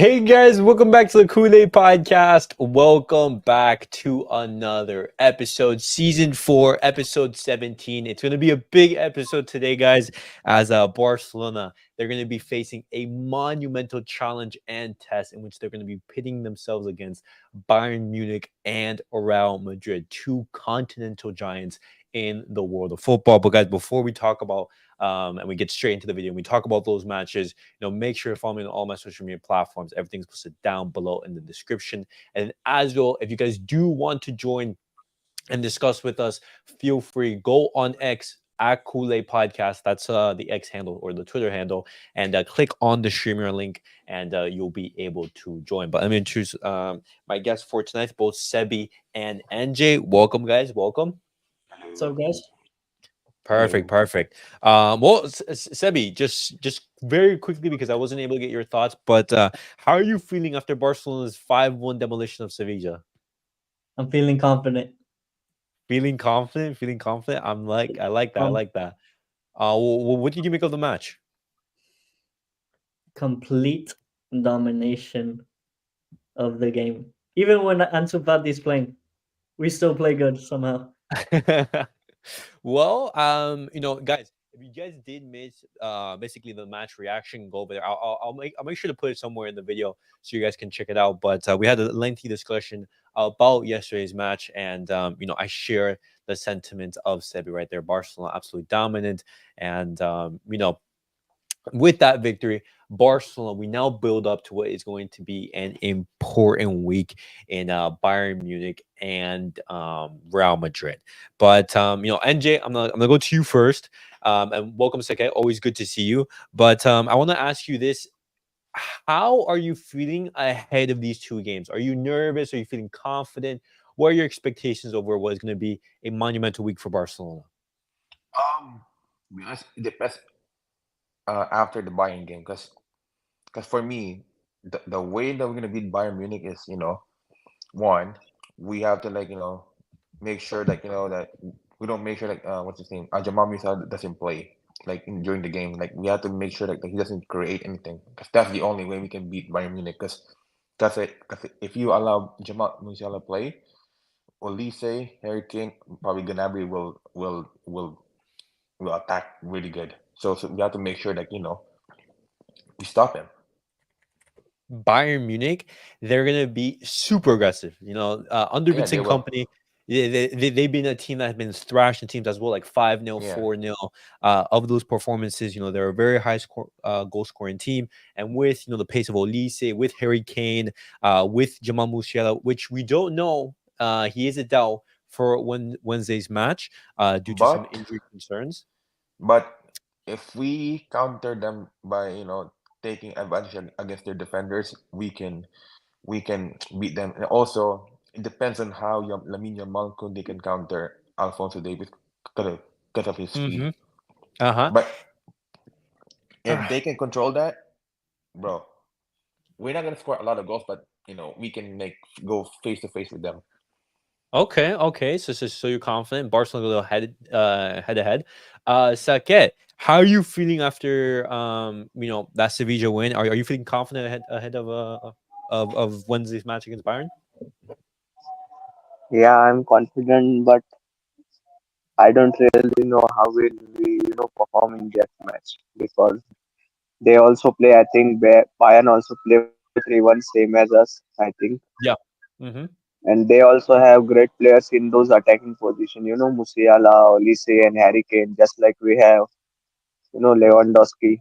Hey guys, welcome back to the CulePodcast. Welcome back to another episode, season 4, episode 17. It's going to be a big episode today, guys, as Barcelona, they're going to be facing a monumental challenge and test in which they're going to be pitting themselves against Bayern Munich and Real Madrid, two continental giants in the world of football. But guys, before we talk about and we get straight into the video and we talk about those matches, make sure to follow me on all my social media platforms. Everything's posted down below in the description. And as well, if you guys do want to join and discuss with us, feel free, go on X at CulePodcast. That's the X handle or the Twitter handle, and click on the streamer link, and you'll be able to join. But let me introduce my guests for tonight, both Sebi and NJ. Welcome, guys. Welcome. What's up, guys? Perfect, Hello. perfect. Well, Sebi, just very quickly because I wasn't able to get your thoughts, but how are you feeling after Barcelona's 5-1 demolition of Sevilla? I'm feeling confident. Feeling confident, feeling confident. I like that, I Um, like that. What did you make of the match? Complete domination of the game. Even when Ansu Fati is playing, we still play good somehow. Well, guys, if you guys did miss basically the match reaction, go over there. I'll make sure to put it somewhere in the video so you guys can check it out. But we had a lengthy discussion about yesterday's match, and I share the sentiment of Sebi right there. Barcelona absolutely dominant, and with that victory, Barcelona, we now build up to what is going to be an important week in Bayern Munich and Real Madrid. But NJ, I'm gonna go to you first. And welcome, Seke. Always good to see you. But I want to ask you this: how are you feeling ahead of these two games? Are you nervous? Are you feeling confident? What are your expectations over what is going to be a monumental week for Barcelona? To be honest, it depends after the Bayern game, because for me, the way that we're gonna beat Bayern Munich is, one, we have to make sure that we don't make sure what's his name, Jamal Musiala doesn't play during the game. Like we have to make sure that he doesn't create anything, because that's the only way we can beat Bayern Munich. Because that's it. Because if you allow Jamal Musiala play, Olise, Harry Kane, probably Gnabry will attack really good. So we have to make sure that we stop him. Bayern Munich, they're gonna be super aggressive. Under Yeah, they Vincent will. Company, they've been a team that has been thrashing teams as well, like 5-0, Yeah, 4-0. Of those performances, they're a very high goal scoring team. And with the pace of Olise, with Harry Kane, with Jamal Musiala, which we don't know, he is a doubt for Wednesday's match due to some but injury concerns. but if we counter them by taking advantage against their defenders, we can beat them. And also, it depends on how Lamine Yamal Kunde can counter Alfonso Davis because of his Mm-hmm. speed. Uh-huh. But if they can control that, bro, we're not gonna score a lot of goals, but we can go face to face with them. Okay, okay. So you're confident Barcelona will head to head. Saket, how are you feeling after that Sevilla win? Are you feeling confident ahead of Wednesday's match against Bayern? Yeah, I'm confident, but I don't really know how will we, perform in that match because they also play. I think Bayern also play 4-3-1, same as us. I think, Yeah. Mm-hmm. and they also have great players in those attacking position. Musiala, Olise, and Harry Kane, just like we have. Lewandowski,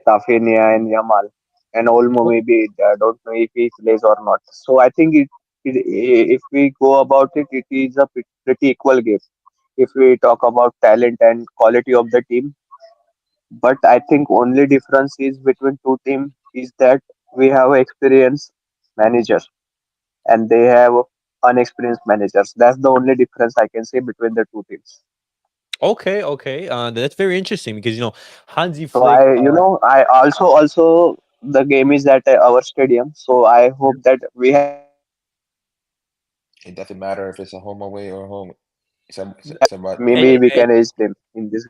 Rafinha, and Yamal, and Olmo. Maybe I don't know if he plays or not. So I think if we go about it, it is a pretty equal game if we talk about talent and quality of the team. But I think only difference is between two teams is that we have experienced managers and they have unexperienced managers. That's the only difference I can say between the two teams. Okay, okay. That's very interesting because Hansi So Flick. I also the game is at our stadium. So I hope that we have It doesn't matter if it's a home away or home. It's about Hey, maybe we hey, can edge them in this.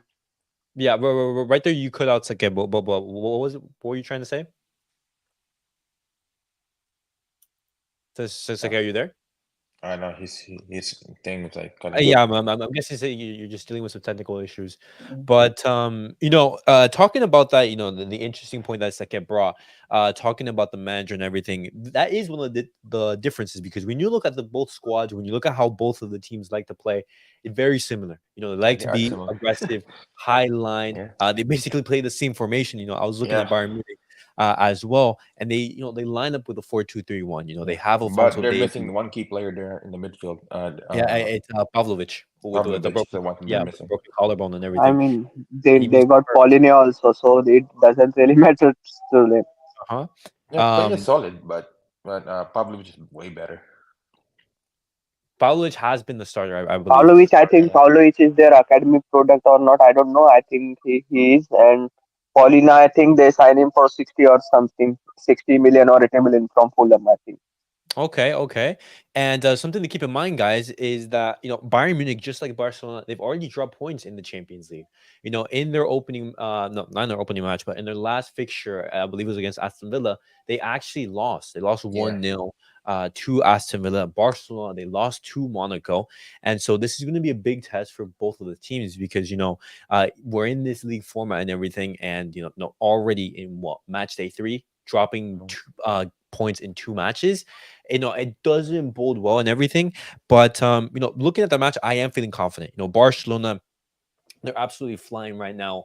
yeah, right there you cut out Saket. But what was it? What were you trying to say? So, are you there? I know his thing is like cutting Yeah, out. I'm guessing that you're just dealing with some technical issues. Mhm. But talking about that, the interesting point that Seke brought, talking about the manager and everything, that is one of the differences because when you look at the both squads, when you look at how both of the teams like to play, it's very similar. They Yeah, like they to are be similar. aggressive, high line. Yeah, They basically play the same formation. I was looking at yeah, Bayern Munich as well, and they line up with a 4-2-3-1. They yeah. have But Alfonso they're Davies. missing one key player there in the midfield. Yeah, it's Pavlovich with the Pavlovich is broken, the one they're yeah, with the missing. broken collarbone and I everything. mean, And he they was got hurt. Paulinho also, so it doesn't really matter to them. Uh-huh. Yeah, Payne is Um, solid, but Pavlovich is way better. Pavlovich has been the starter, I believe. Pavlovic, I think Yeah, Pavlovic is their academic product or not. I don't know. I think he is. And Paulina, I think they signed him for 60 or something, 60 million or 80 million from Fulham, I think. Okay, okay. And something to keep in mind, guys, is that Bayern Munich, just like Barcelona, they've already dropped points in the Champions League. In their opening, no, not in their opening match, but in their last fixture, I believe it was against Aston Villa, they actually lost. They lost yeah. 1-0 to Aston Villa. Barcelona, they lost to Monaco, and so this is going to be a big test for both of the teams because we're in this league format and everything, and already in what match day 3, dropping Mhm. points in 2 matches. It doesn't bode well and everything. But looking at the match, I am feeling confident. Barcelona, they're absolutely flying right now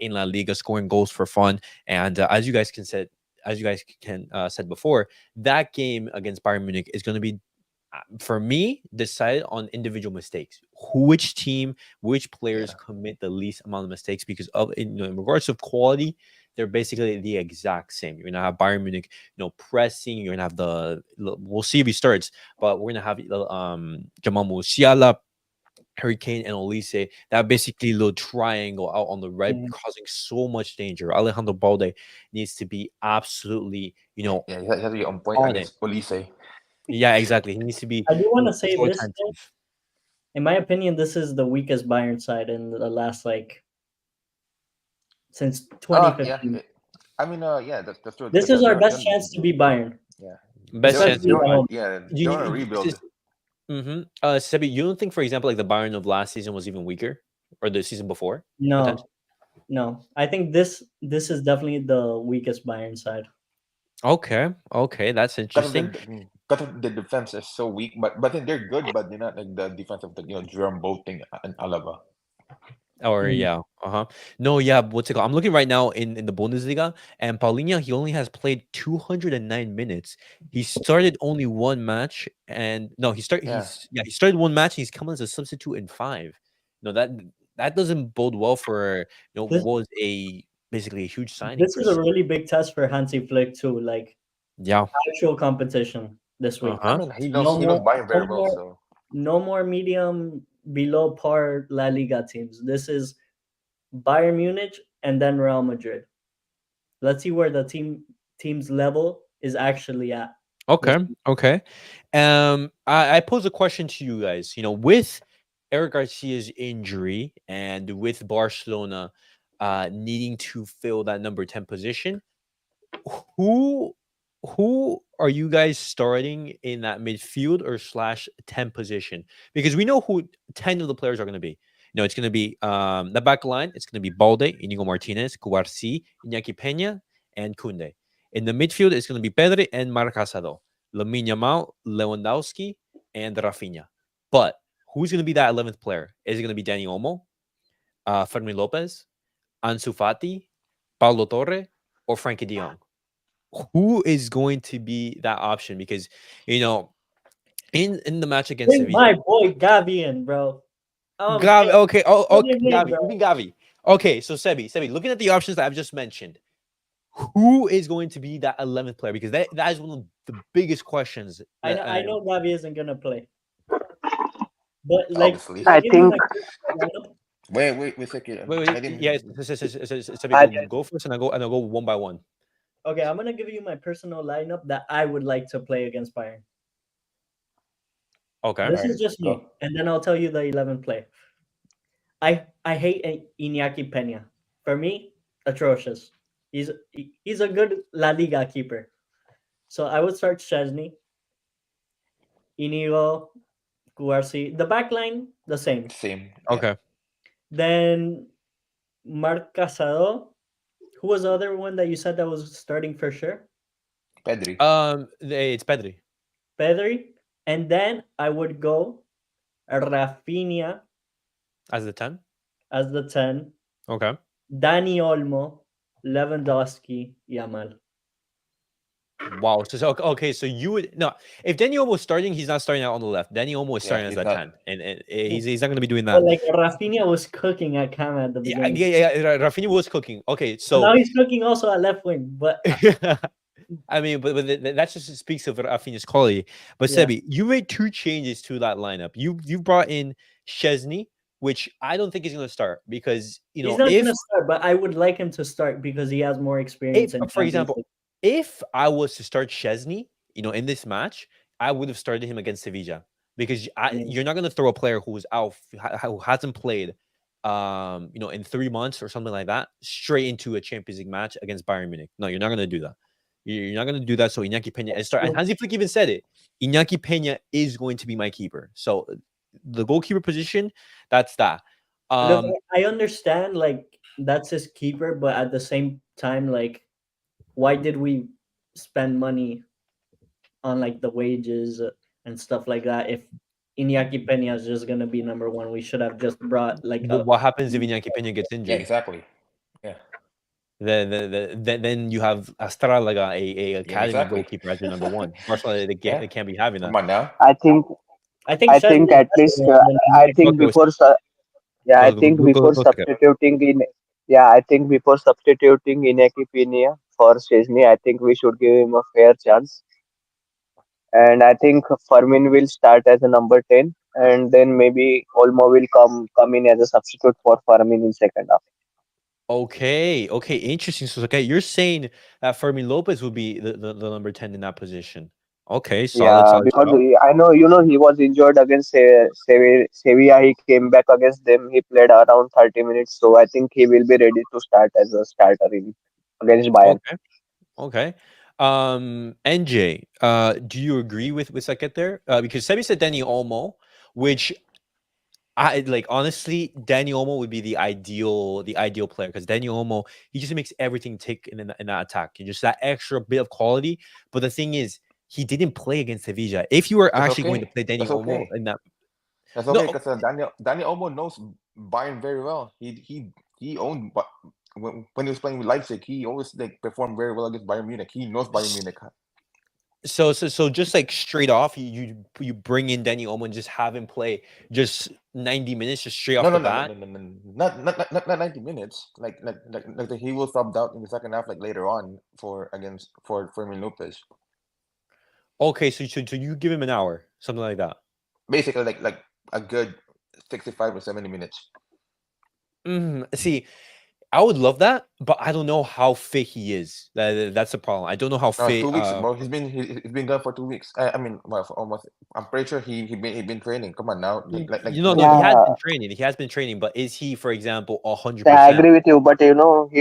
in La Liga, scoring goals for fun. And as you guys can said before, that game against Bayern Munich is going to be for me decided on individual mistakes. Which team, which players Yeah. commit the least amount of mistakes because of in regards of quality, they're basically the exact same. You're gonna have Bayern Munich, pressing. You're gonna have we'll see if he starts, but we're gonna have Jamal Musiala, Harry Kane, and Olise. That basically little triangle out on the right, Mhm. causing so much danger. Alejandro Balde needs to be absolutely, Yeah, he has to be on point on it. against Olise. Yeah, exactly. He needs to be I do want to say so this thing. attentive. In my opinion, this is the weakest Bayern side in the last since Yeah. 2015. Yeah, that's true This because is our they're best chance to beat Bayern, yeah Best chance especially to at home. they're on a rebuild. Sebi, you don't think, for example, like the Bayern of last season was even weaker, or the season before, potentially? No, no. I think this is definitely the weakest Bayern side. Okay, okay, that's Because of interesting. the defense is so weak, but then they're good, but they're not like the defense of the Jerome Boateng and Alaba. Or Mm. yeah, uh-huh. No, yeah, what's it called? I'm looking right now in the Bundesliga, and Paulinho, he only has played 209 minutes. He started only one match, and no, Yeah, he started one match. And he's come as a substitute in 5. No, that doesn't bode well for This what was a basically a huge signing this for. is a really big test for Hansi Flick too. Like Yeah, actual competition this week. I uh-huh. mean No he knows more, Bayern no very well, more, so no more medium below par La Liga teams. This is Bayern Munich and then Real Madrid. Let's see where the team's level is actually at. This Okay, okay. I pose a question to you guys. With Eric Garcia's injury and with Barcelona needing to fill that number 10 position, who who are you guys starting in that midfield or slash 10 position? Because we know who 10 of the players are going to be. It's going to be the back line. It's going to be Balde, Inigo Martinez, Cuarci, Iñaki Peña, and Kunde. In the midfield, it's going to be Pedri and Marc Asado, Lamine Yamal, Lewandowski, and Rafinha. But who's going to be that 11th player? Is it going to be Dani Olmo, Fermin Lopez, Ansu Fati, Paulo Torre, or Frankie de Jong? Who is going to be that option? Because you know, in the match against bring Sevilla, my boy Gavi in, bro. I'm Gavi. pissed. Okay, oh, Put okay, him in, Gavi. bro. Even Gavi. Okay, so Sebi, looking at the options that I've just mentioned, who is going to be that 11th player? Because that is one of the biggest questions. That I know Gavi isn't gonna play, but like, obviously. can I I give you think my lineup? Wait a wait, second. wait, Let him. yeah, Sebi, I go first, and I'll go one by one. Okay, I'm gonna give you my personal lineup that I would like to play against Bayern. Okay, All This right, is just go. me, and then I'll tell you the 11 play. I hate Iñaki Peña. For me, atrocious. He's a good La Liga keeper. So I would start Chesney. Inigo, Cuarsi. The back line, the same. Same. Yeah. Okay. Then Marc Casado. Who was the other one that you said that was starting for sure? Pedri. It's Pedri Pedri. And then I would go Rafinha as the 10. as the 10, Okay. Dani Olmo, Lewandowski, Yamal. Wow. Okay. So you would no. If Danny Olmo was starting, he's not starting out on the left. Danny Olmo is Yeah, starting as he's that not. 10, and he's not going to be doing But that. like Rafinha was cooking at Kama at the Yeah, beginning. Rafinha was cooking. Okay, And so now he's cooking also at left wing. But I mean, but that just speaks of Rafinha's quality. But yeah, Sebi, you made two changes to that lineup. You brought in Chesney, which I don't think he's going to start because he's not if gonna start. But I would like him to start because he has more if experience in for Champions example, League. if I was to start Chesney, in this match, I would have started him against Sevilla because Yeah. you're not going to throw a player who's out who hasn't played, in 3 months or something like that, straight into a Champions League match against Bayern Munich. No, you're not going to do that. You're not going to do that. So Iñaki Peña is start, and Hansi Flick even said it. Iñaki Peña is going to be my keeper. So the goalkeeper position, that's that. Because Um, I understand like that's his keeper, but at the same time, like, why did we spend money on like the wages and stuff like that? If Iñaki Peña is just gonna be number one, we should have just brought like a. what happens if Iñaki Peña gets Yeah, injured? exactly. Yeah. Then you have Astralaga, a Yeah, academy exactly. goalkeeper as your number one. Barcelona, Yeah. they can't be having that. Come on now. I think I think I Chesney think is at better least than I Iñaki. think Okay, before yeah, I think before substituting in yeah, I think before substituting in Equipinia for Chesney, I think we should give him a fair chance. And I think Fermin will start as a number 10, and then maybe Olmo will come in as a substitute for Fermin in second half. Okay, interesting. So okay, you're saying that Fermin Lopez would be the number 10 in that position. Okay, Yeah, solid because shout. I know he was injured against Sevilla. He came back against them. He played around 30 minutes, so I think he will be ready to start as a starter in against Bayern. Okay, okay. NJ, do you agree with Saket there? Because Sebi said Danny Olmo, which I like honestly, Danny Olmo would be the ideal player because Danny Olmo, he just makes everything tick in that attack. And just that extra bit of quality. But the thing is, he didn't play against Sevilla. If you were That's actually going to okay. play Danny That's Olmo okay. in that, That's okay no, because Daniel Olmo knows Bayern very well. He owned when he was playing with Leipzig. He always like performed very well against Bayern Munich. He knows Bayern Munich. so just like straight off, you bring in Danny Olmo and just have him play just 90 minutes just straight No, off no, the no, no, bat. no, no, no. Not 90 minutes. Like he will subbed out in the second half, like later on for Fermin Lopez. Okay, so you give him an hour, something like that. Basically, like a good 65 or 70 minutes. See, I would love that, but I don't know how fit he is. That's the problem. I don't know how No, fit. 2 weeks, bro. He's been gone for 2 weeks. I mean, well, for almost. I'm pretty sure he been training. Come on now, No, he like has Yeah, been training. He has been training, but is he, for example, hundred I percent? agree with you, but he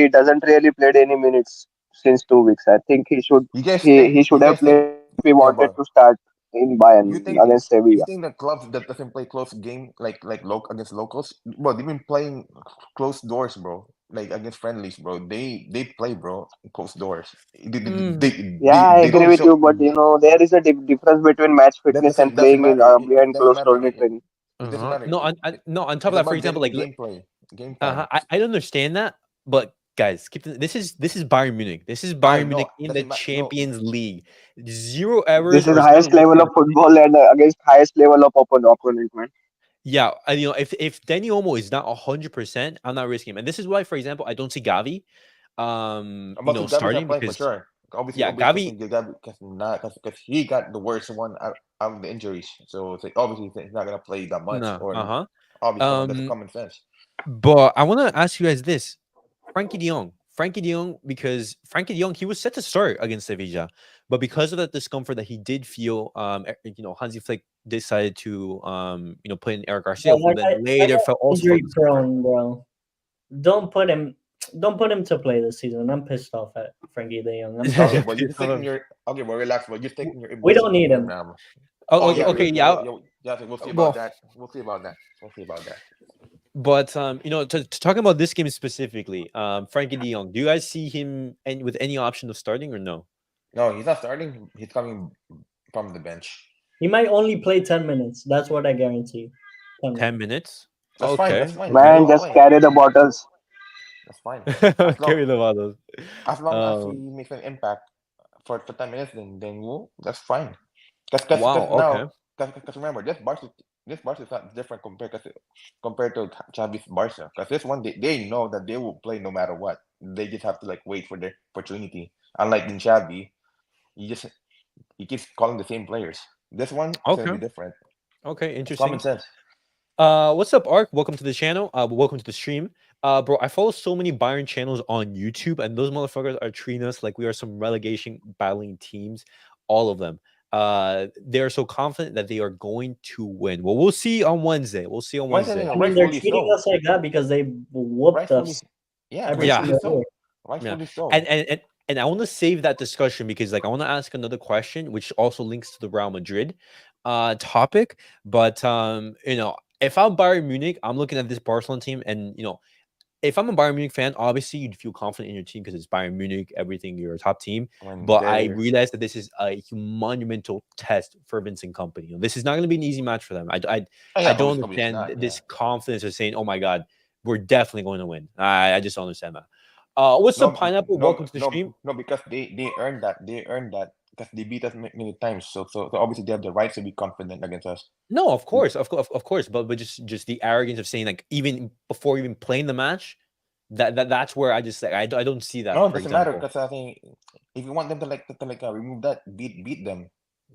doesn't really played any minutes since 2 weeks. I think you guys think he should have played if he yeah, wanted bro. to start in Bayern against You Sevilla. think the clubs that doesn't play close game against locals, bro? They've been playing close doors, bro. Like against friendlies, bro. They play, bro, close doors. They they, Mm, they, Yeah, they, I they agree don't with show you, but there is a difference between match that fitness and doesn't playing in matter. It behind doesn't closed matter. door training. It doesn't matter. no, no. On top of It's that, for about example, getting the like gameplay, game uh-huh, plan. I understand that, but guys, this is Bayern Munich. This is I Bayern know. Munich in the Doesn't matter. No, Champions League. Zero This errors is or zero highest level of mistakes. football and against highest level of opponent, man. Yeah, if Danny Olmo is not 100%, I'm not risking him. And this is why, for example, I don't see Gavi, about to Gavi's not starting playing for because sure. yeah, Obviously, Gavi. Gavi because not because he got the worst one out of the injuries. So it's like, obviously he's not gonna play that much. No, Or uh-huh. obviously, that's Um, common sense. but I want to ask you guys this: Frankie De Jong, because Frankie De Jong, he was set to start against Sevilla, but because of that discomfort that he did feel, Hansi Flick decided to, put in Eric Garcia, Bro, who then that later guy's felt also felt injury discomfort. prone, bro. Don't put him. Don't put him to play this season. I'm pissed off at Frankie De Jong. I'm Okay, sorry. but you're just taking your okay, but relax, but you're taking your We emotions don't to need him him. now. Oh, Oh okay, yeah, okay, yeah. yeah. We'll see about Well, that. We'll see about that. We'll see about that. but to talking about this game specifically, Frankie De Jong, do you guys see him with any option of starting or no? No, he's not starting. He's coming from the bench. He might only play 10 minutes. That's what I guarantee. 10 minutes. 10 minutes. That's fine. That's Okay, fine. He okay. Man, will just play. carry the bottles. That's fine. As long Carry the bottles. as long as he Um, makes an impact for 10 minutes, then we'll, that's fine. Cause wow. now, Okay. cause remember, this Barca is not different compared to Xavi's Barca. Cause this one, they know that they will play no matter what. They just have to like wait for their opportunity. Unlike in Xavi, you just he keeps calling the same players. This one is gonna Okay. be different. Okay. It's common Interesting. sense. What's up, Ark? Welcome to the channel. Welcome to the stream. Bro, I follow so many Bayern channels on YouTube, and those motherfuckers are treating us like we are some relegation battling teams. All of them. They are so confident that they are going to win. Well, we'll see on Wednesday. We'll see on Why is it Wednesday. I mean, they're rightfully treating so? us like that because they whooped Rightfully, us yeah, every Yeah, rightfully single year. so. yeah. Rightfully so. And I want to save that discussion because like I want to ask another question, which also links to the Real Madrid topic. But if I'm Bayern Munich, I'm looking at this Barcelona team, and if I'm a Bayern Munich fan, obviously you'd feel confident in your team because it's Bayern Munich, everything, you're a top team. When But I they're realize that this is a monumental test for Vincent Company. This is not going to be an easy match for them. oh I yeah, don't obviously understand not. Yeah. this confidence of saying, "Oh my God, we're definitely going to win." I just don't understand that. What's up, No, Pineapple? Welcome no, to the no, stream. no, because they earned that. They earned that because they beat us many times. So obviously they have the right to be confident against us. No, of course, of course, but just the arrogance of saying like even before even playing the match, that's where I just like I don't see that. No, it For doesn't matter example, because I think if you want them to remove that, beat them.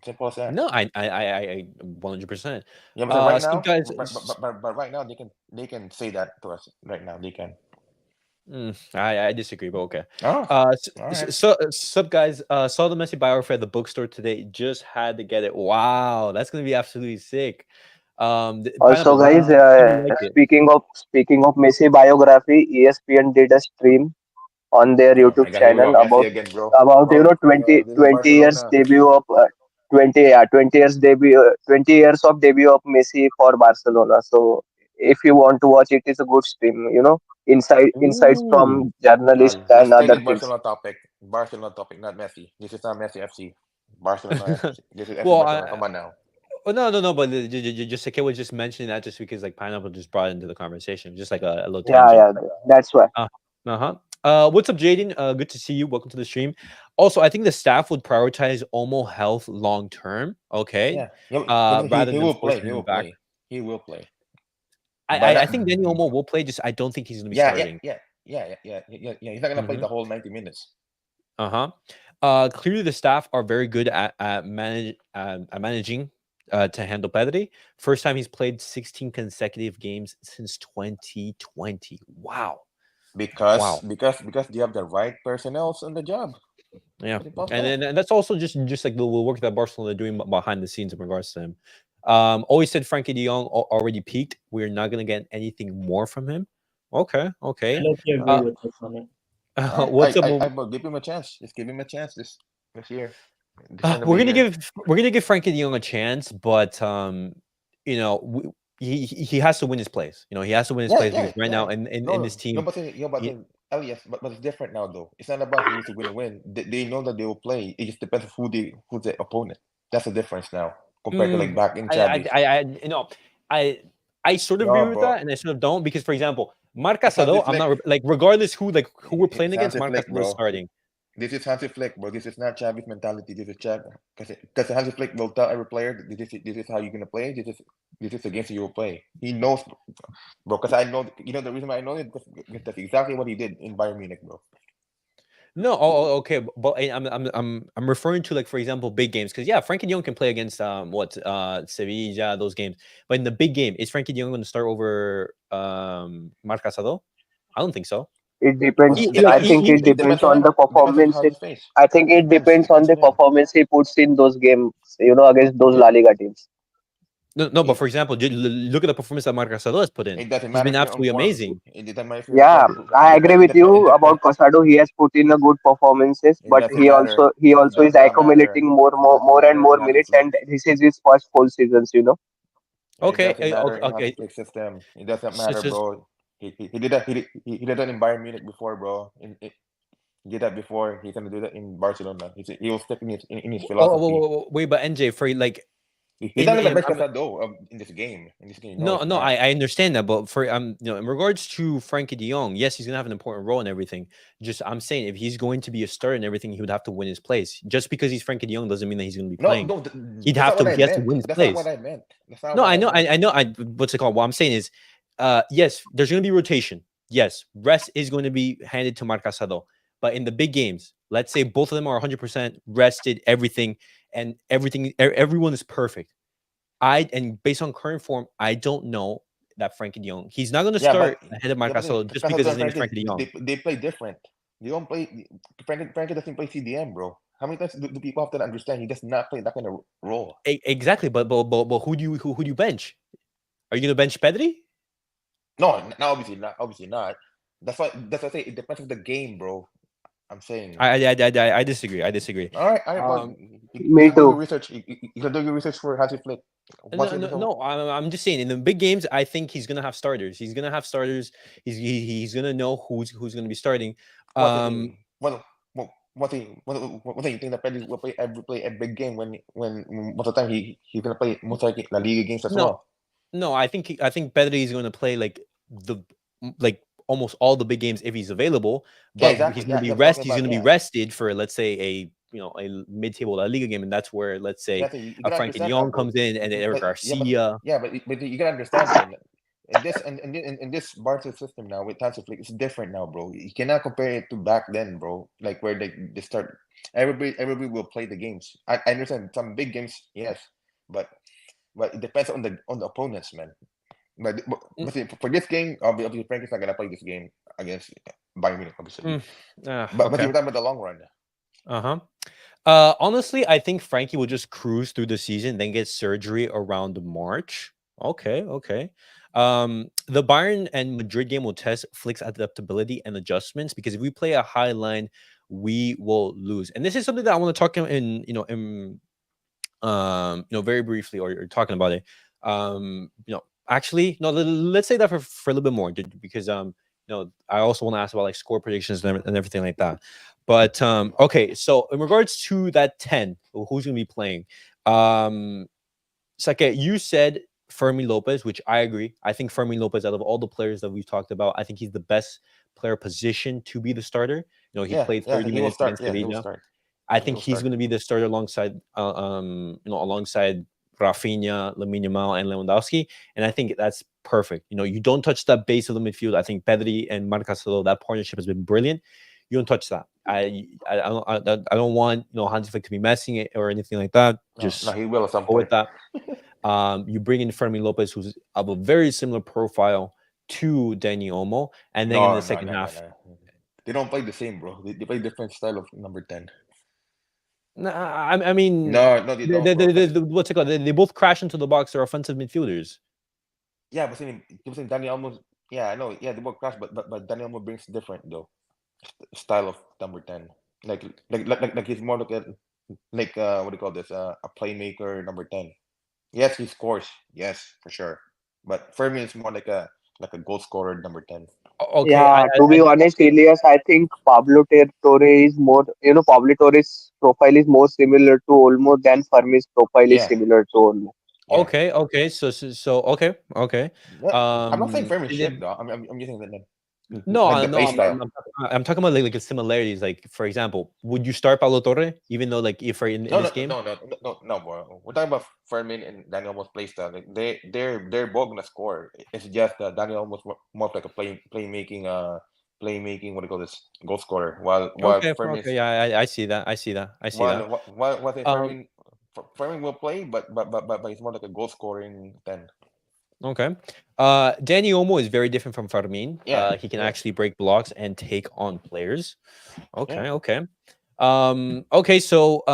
Simple as that. no, I 100%. Yeah, but right So now, guys, but right now they can say that to us. Right now they can. I disagree, but okay. Oh, So, all right. sup guys, saw the Messi biography at the bookstore today. Just had to get it. Wow, that's gonna be absolutely sick. Also, Pineapple, guys, how do you like it? speaking of Messi biography, ESPN did a stream on their Oh my YouTube God, here we go, channel Messi again, bro. about Bro, 20 years Barcelona. debut of 20 years debut 20 years of debut of Messi for Barcelona. So if you want to watch it, it's a good stream. Insights Ooh. from journalists Let's and take other it things. Barcelona topic. Barcelona topic, not Messi. This is not Messi FC. Barcelona FC. This is FC Well, Barcelona. Come on now. oh, no, but just like I was just mentioning that just because like Pineapple just brought it into the conversation, just like a little Yeah, tangent. yeah, that's why. Uh, uh-huh. What's up, Jaden? Good to see you. Welcome to the stream. Also, I think the staff would prioritize Omo health long term. Okay. Yeah, yeah. Rather He than will play. forcing He him will back. play. He will play. I But I, I that, think Danny Omo will play. Just I don't think he's gonna be yeah, yeah, starting. yeah, yeah. He's not gonna play Mm-hmm. the whole 90 minutes. Uh-huh. Clearly the staff are very good at managing to handle Pedri. First time he's played 16 consecutive games since 2020. Wow. Because Wow. because they have the right personnel on the job. Yeah. Simple as And that. then and that's also just like the work that Barcelona are doing behind the scenes in regards to him. Always said Frankie De Jong already peaked. We're not gonna get anything more from him. Okay, I okay. don't agree Uh, with this on it. All right, what's up? I will give him a chance. Just give him a chance this year, this end of We're the gonna year. give Frankie De Jong a chance, but you know, he has to win his place. He has to win his Yeah, place yeah, because right now yeah. in this No, team, he, Elias, but it's different now though. It's not about who's going to win. They know that they will play. It just depends on who's the opponent. That's the difference now compared to like mm, back in I, I Chavis. I I I I sort of agree No, with bro. that, and I sort of don't because, for example, Marc It's Hansi Casado, I'm Flick. not like regardless who we're playing It's against, Hansi Marc Flick, Casado is bro. starting. This is Hansi Flick, bro. This is not Chavis mentality. This is Chav because Hansi Flick will tell every player that this is how you're gonna play. This is the games you will play. He knows, bro. Because I know, the reason why I know it because that's exactly what he did in Bayern Munich, bro. No, okay, but I'm referring to like for example big games because yeah, Frankie De Jong can play against Sevilla those games, but in the big game is Frankie De Jong going to start over Marc Casado? I don't think so. It Well, depends. Like I think it it depends depends on on him. the It depends on performance. how he face. I think It it depends. depends on Depends the on him. performance he puts in those games, against those La Liga teams. No, but It, for example, look at the performance that Marc Casado has put in. it doesn't He's matter been if you're on absolutely form. amazing. It doesn't matter if you're on Yeah, form. I agree with you It, about Casado. He has put in a good performances, it but doesn't matter. he It also does is not matter. accumulating It doesn't more and matter more in Hansi minutes, Flick. and this is his first full seasons. It Okay, doesn't matter okay, in Hansi okay. Flick system. It doesn't So, matter, so, bro. He did that. He did that in Bayern Munich before, bro. He did that before. He's gonna do that in Barcelona. He will stick in his philosophy. wait, but NJ, for like He's in not gonna bench Casado in this game. In this game, no, no, he's no, not. I understand that, but for in regards to Frankie De Jong, yes, he's gonna have an important role and everything. Just I'm saying, if he's going to be a starter and everything, he would have to win his place. Just because he's Frankie De Jong doesn't mean that he's gonna be No, playing. no, He'd that's have not what to. I He has to meant. win his That's not what place. I meant. That's not No, what I I know, meant. I know. What's it called? What I'm saying is, yes, there's gonna be rotation. Yes, rest is going to be handed to Marc Casado, but in the big games, let's say both of them are 100% rested, everyone is perfect. And based on current form, I don't know that Frankie De Jong. He's not going to Yeah, start but ahead of Marc yeah, but Gasol just because Casado his and name is Frankie, Frankie De Jong. they play different. They don't play. Frankie doesn't play CDM, bro. How many times do people have to understand he does not play that kind of role? Exactly, but who do you bench? Are you going to bench Pedri? No, no, obviously not. Obviously not. That's why I say it depends on the game, bro. I'm saying. I disagree. I disagree. All right. Well, Um, Me you can do too. your research. You can do your research for Hansi Flick. What's No, your no, result? no. I'm just saying in the big games, I think he's gonna have starters. He's gonna have starters. He's gonna know who's gonna be starting. What Um, thing? What thing? You think that Pedri will play a big game when most of the time he's gonna play most likely La Liga games as no, well. no. I think Pedri is gonna play the like almost all the big games if he's available. Yeah, But exactly. Yeah, I'm talking he's about gonna be yeah. rested for let's say a mid-table La Liga game, and that's where let's say Exactly. You a gotta Frankie De understand that, Jong bro. comes in and Eric But yeah, but Garcia. yeah, but you gotta understand, bro. In this Barca system now with Hansi Flick, it's different now, bro. You cannot compare it to back then, bro. Like where they start, everybody will play the games. I understand some big games, yes, but it depends on the opponents, man. But see, for this game, obviously Frankie's not gonna play this game against Bayern Munich, obviously. Mm, But okay. you're talking about the long run. Uh-huh. Honestly, I think Frankie will just cruise through the season, then get surgery around March. Okay, okay. The Bayern and Madrid game will test Flick's adaptability and adjustments because if we play a high line, we will lose. And this is something that I want to talk in, very briefly or talking about it. Actually, no, let's say that for a little bit more because I also want to ask about like score predictions and everything like that. But okay, so in regards to that 10, who's gonna be playing? Sake, you said Fermi Lopez, which I agree. I think Fermi Lopez, out of all the players that we've talked about, I think he's the best player positioned to be the starter. He Yeah, played yeah, 30 he will minutes start. against Yeah, he will Sevilla. start. I Yeah, he think will he's start. going to be the starter alongside Rafinha, Lamine Yamal, and Lewandowski. And I think that's perfect. You don't touch that base of the midfield. I think Pedri and Marc Casado, that partnership has been brilliant. You don't touch that. I don't want Hansi Flick to be messing it or anything like that. No, Just he will at some go with point. that. You bring in Fermi Lopez, who's of a very similar profile to Danny Olmo, and then in No, the no, second no, no, half, no. They don't play the same, bro. They play different style of number 10. nah, I mean, No, no, they don't, bro. Because what's it called? They both crash into the box. They're offensive midfielders. yeah, but saying Danny almost yeah, I know. Yeah, they both crash, but Danny almost brings different though style of number 10. Like he's more what do you call this? A playmaker number 10. Yes, he scores. Yes, for sure. But for me, it's more like a goal scorer number 10. Okay, Yeah, to be honest, Elias, I think Torre is more, Pablo Torre's profile is more similar to Olmo than Fermi's profile is Yeah, similar to Olmo. yeah. okay. So okay, okay. No, I'm not saying Fermi Is it- shit though. I'm just saying no, like the no, play style. I'm talking about like similarities. Like for example, would you start Paulo Torre even though like if in No, this no, game? no, no, no, no, bro. We're talking about Fermin and Daniel Almost play style. Like they're both gonna score. It's just Daniel almost more of like a playmaking. What do you call this? Goal scorer. While Okay, Fermin okay, is yeah, I see that. I see that. I see that. while say Um, Fermin will play, but he's more like a goal scoring 10. okay. Danny Olmo is very different from Fermin. Yeah, He can yeah, actually break blocks and take on players. yeah. Okay, okay. Okay, so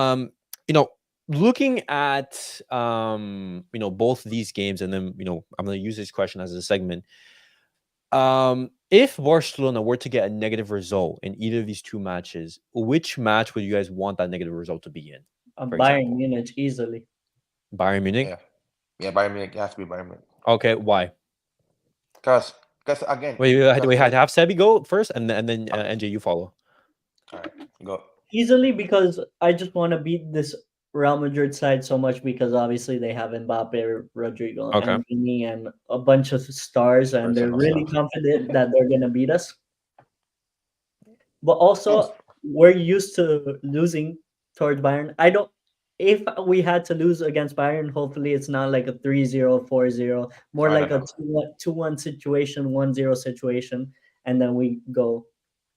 you know, looking at both these games, and then I'm going to use this question as a segment. If Barcelona were to get a negative result in either of these two matches, which match would you guys want that negative result to be in? For Bayern example, Munich easily. Bayern Munich. Yeah, yeah. Bayern Munich, it has to be Bayern Munich. Okay, why? Because again, Wait, because we had the to have Sebi go first, and then okay, NJ, you follow. all right, go. Easily because I just want to beat this Real Madrid side so much because obviously they have Mbappe, Rodrigo, Okay. and Vini and a bunch of stars, and they're Personal really stuff. confident that they're gonna beat us. But Yes, also, we're used to losing towards Bayern. I don't. If we had to lose against Bayern, hopefully it's not like a 3-0, 4-0, more I like don't a know. 2-1 situation, 1-0 situation, and then we go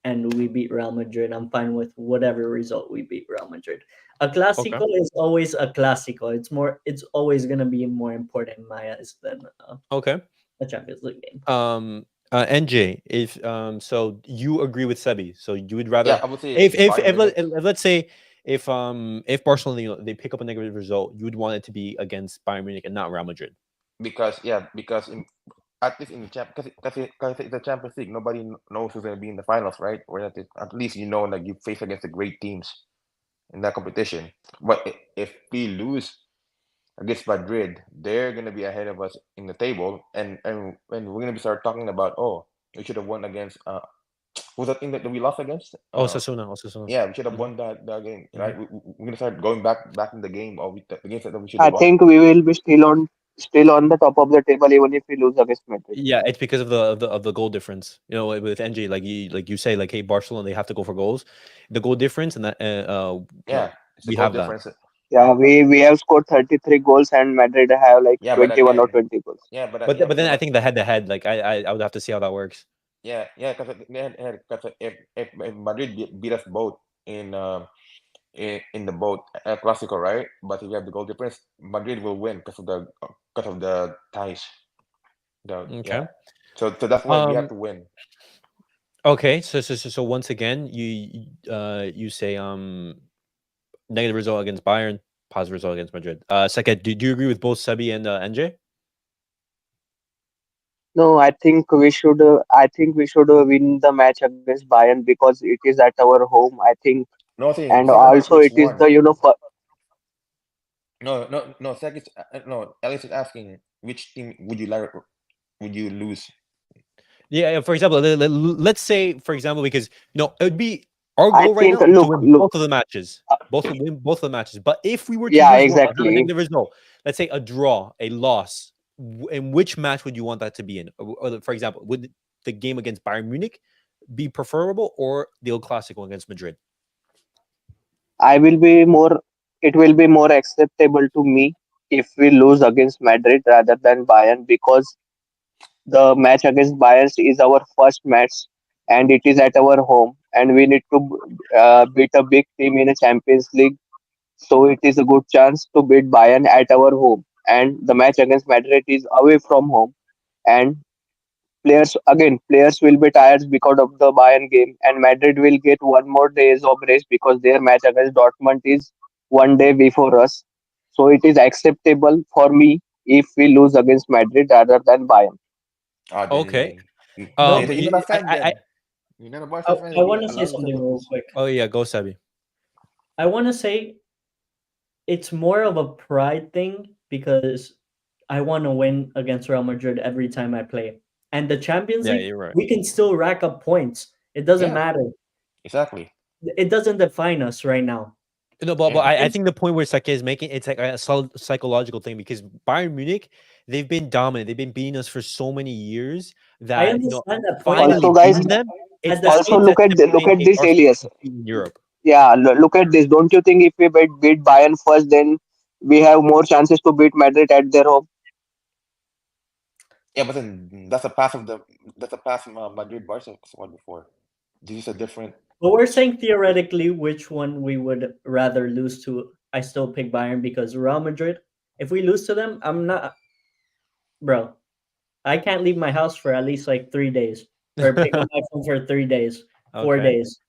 and we beat Real Madrid. I'm fine with whatever result we beat Real Madrid. A Okay. Clásico is always a Clásico. It's always gonna be more important in my eyes than Okay. a Champions League game. NJ, if so you agree with Sebi, so you would Yeah, rather I would say Bayern Munich if let's say if Barcelona they pick up a negative result, you would want it to be against Bayern Munich and not Real Madrid. because yeah, because at least in the because it's the Champions League, nobody knows who's gonna be in the finals, right? Or at least you know like you face against the great teams in that competition. But if we lose against Madrid, they're gonna be ahead of us in the table, and we're gonna be start talking about we should have won against who's that thing that we lost against? Osasuna. Yeah, we should have Mhm, won that game, mhm. right? We're gonna start going back in the game or the games that we should I have won. think we will be still on the top of the table even if we lose against Madrid. Yeah, it's because of the goal difference. With NJ, like you say, like, hey, Barcelona, they have to go for goals, the goal difference, and that Yeah, it's the we goal have that. difference. Yeah, we have scored 33 goals and Madrid have like Yeah, but 21 or again, 20 goals. But then I but think the head to head, like I would have to see how that works. yeah, because if Madrid beat us both in in the boat Clasico, right? But if you have the goal difference, Madrid will win because of the ties. The Okay. yeah, so that's why we have Um. to win. Okay. So once again, you say negative result against Bayern, positive result against Madrid. Second, do you agree with both Sebi and NJ? No, I think we should win the match against Bayern because it is at our home. I think, No, thing and it's not about also which it is the one. fir- No. Second, no. Alex is asking which team would you lose? Yeah. For example, let's say, for example, because it would be our I goal right think now to look win look both of the matches, win both of the matches. But if we were to yeah, lose one, not a exactly. negative result, let's say a draw, a loss, in which match would you want that to be in? Or, for example, would the game against Bayern Munich be preferable, or the El Clasico against Madrid? I will be more it will be more acceptable to me if we lose against Madrid rather than Bayern because the match against Bayern is our first match and it is at our home and we need to beat a big team in a Champions League. So it is a good chance to beat Bayern at our home. And the match against Madrid is away from home. And players will be tired because of the Bayern game. And Madrid will get one more days of rest because their match against Dortmund is one day before us. So it is acceptable for me if we lose against Madrid rather than Bayern. Ah, Okay. No, then you're not a fan. I Then you're not a Barca fan. I Then want to say allow yourself something to real lose. quick. oh yeah, go Sebi. I want to say it's more of a pride thing because I want to win against Real Madrid every time I play. And the Champions Yeah, League, you're right. we can still rack up points. It doesn't Yeah, matter. exactly. It doesn't define us right now. No, but Yeah, I And think the point where Saka is making, it's like a psychological thing, because Bayern Munich, they've been dominant. They've been beating us for so many years I that understand that point, but finally Also, guys, beating them, at it's the the same also same look that at Sebi look saying, at hey, this, Arsenal Elias. compete in Europe. Yeah, look at this. Don't you think if we beat Bayern first, then we have more chances to beat Madrid at their home? yeah, but then that's a pass from Madrid Barca squad before. This is a different. but we're saying theoretically which one we would rather lose to. I still pick Bayern because Real Madrid, if we lose to them, I'm not, bro. I can't leave my house for at least like 3 days or pick up my phone for 3 days, four Okay. days.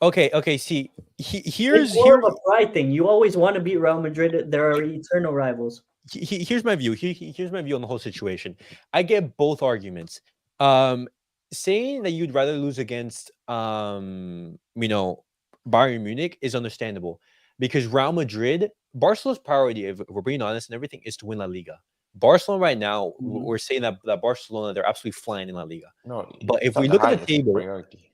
Okay. See, It's here's more here of a pride thing. You always want to beat Real Madrid. They're eternal rivals. here's my view. Here's my view on the whole situation. I get both arguments. Um, saying that you'd rather lose against Bayern Munich is understandable because Real Madrid, Barcelona's priority, if we're being honest and everything, is to win La Liga. Barcelona right now, Mhm. we're saying that Barcelona they're absolutely flying in La Liga. No, But it's if not we the look at the highest table, priority.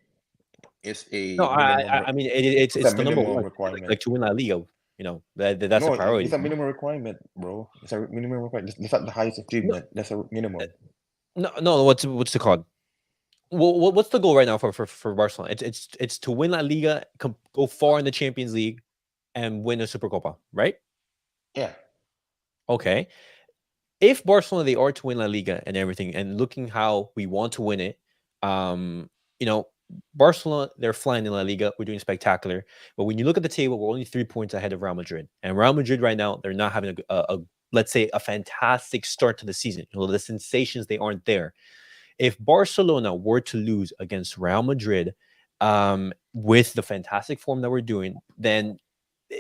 It's no, a minimum. I mean It's a it's the number minimum one, requirement. like to win La Liga. That's a No, priority. it's a minimum requirement, bro. It's a minimum requirement. That's not the highest No, achievement. That's a minimum. no. What's the called? What's the goal right now for Barcelona? It's to win La Liga, go far in the Champions League, and win a Supercopa, right? Yeah, Okay. If Barcelona they are to win La Liga and everything, and looking how we want to win it, um, you know, Barcelona they're flying in La Liga. We're doing spectacular, but when you look at the table, we're only 3 points ahead of Real Madrid, and Real Madrid right now they're not having a let's say a fantastic start to the season. The sensations they aren't there. If Barcelona were to lose against Real Madrid, with the fantastic form that we're doing, then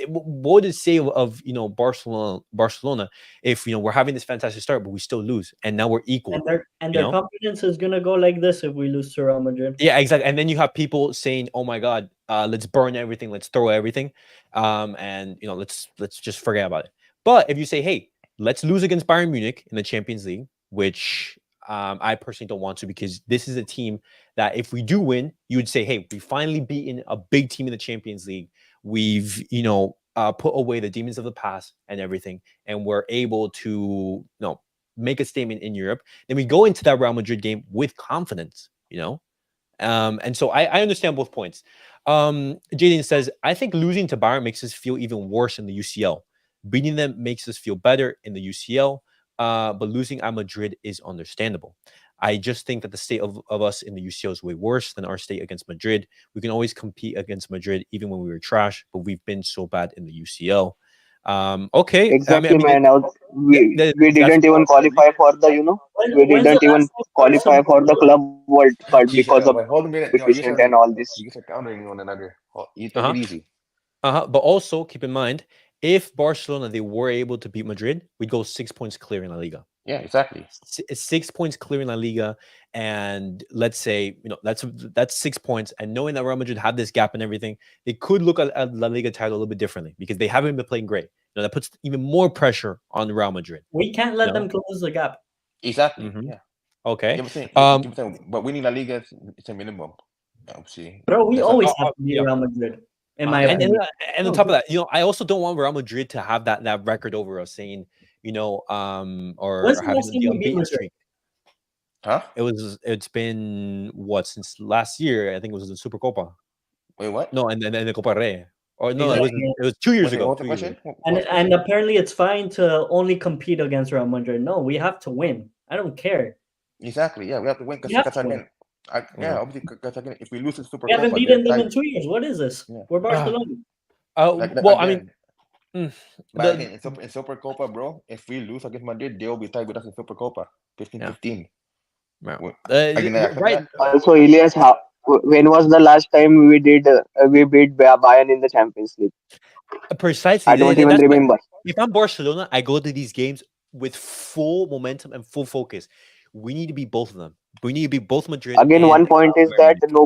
what would it say of Barcelona if we're having this fantastic start but we still lose and now we're And equal, their you know? confidence is gonna go like this if we lose to Real Madrid. Yeah, exactly. And then you have people saying, "Oh my God, let's burn everything, let's throw everything, and let's just forget about it." But if you say, "Hey, let's lose against Bayern Munich in the Champions League," which I personally don't want to because this is a team that if we do win, you would say, "Hey, we finally beaten a big team in the Champions League. We've put away the demons of the past and everything, and we're able to make a statement in Europe." Then we go into that Real Madrid game with confidence, and so I understand both points. Jaden says, I think losing to Bayern makes us feel even worse in the UCL. Beating them makes us feel better in the UCL, but losing at Madrid is understandable. I just think that the state of us in the UCL is way worse than our state against Madrid. We can always compete against Madrid, even when we were trash, but we've been so bad in the UCL. Okay. Exactly, man. We That's didn't even qualify for the, we When's the didn't even last time qualify for the Club World Cup because of but hold a minute. No, coefficient and all this. you guys are countering one another. You take uh-huh. it easy. But also keep in mind, if Barcelona they were able to beat Madrid, we'd go 6 points clear in La Liga. Yeah, exactly. 6 points clear in La Liga, and let's say that's 6 points. And knowing that Real Madrid have this gap and everything, they could look at La Liga title a little bit differently because they haven't been playing great. That puts even more pressure on Real Madrid. We can't let them close the gap. Exactly. Mhm. Yeah. Okay. But winning La Liga it's a minimum. See, Bro, we that's not. always have to beat Yeah. Real Madrid, in my Yeah. And opinion. on top of that, I also don't want Real Madrid to have that record over us, saying, or When's the having last time the we beat unbeaten Madrid? streak. Huh? It's been what since last year? I think it was the Super Copa. Wait, what? No, and then the Copa Rey. Or no, it Exactly. wasn't. It was 2 years ago. What's the 2 years ago. question? And What's the and question? apparently it's fine to only compete against Real Madrid. No, we have to win. I don't care. Exactly. Yeah, we have to win We have because to win. again, obviously because again, if we lose in Super We haven't Copa, they're beaten them tied. in 2 years. What is this? Yeah. We're Barcelona. Well, I mean, Again, mm, but the again, in Super Copa, bro, if we lose against Madrid, they'll be tied with us in Super Copa, 15 yeah, 15. yeah. Are you gonna accept Right. that? Also, Elias, when was the last time we beat Bayern in the Champions League? Precisely. I don't even That's why remember. if I'm Barcelona, I go to these games with full momentum and full focus. We need to beat both of them. We need to beat both Madrid Again, and one point is Bayern that Munich.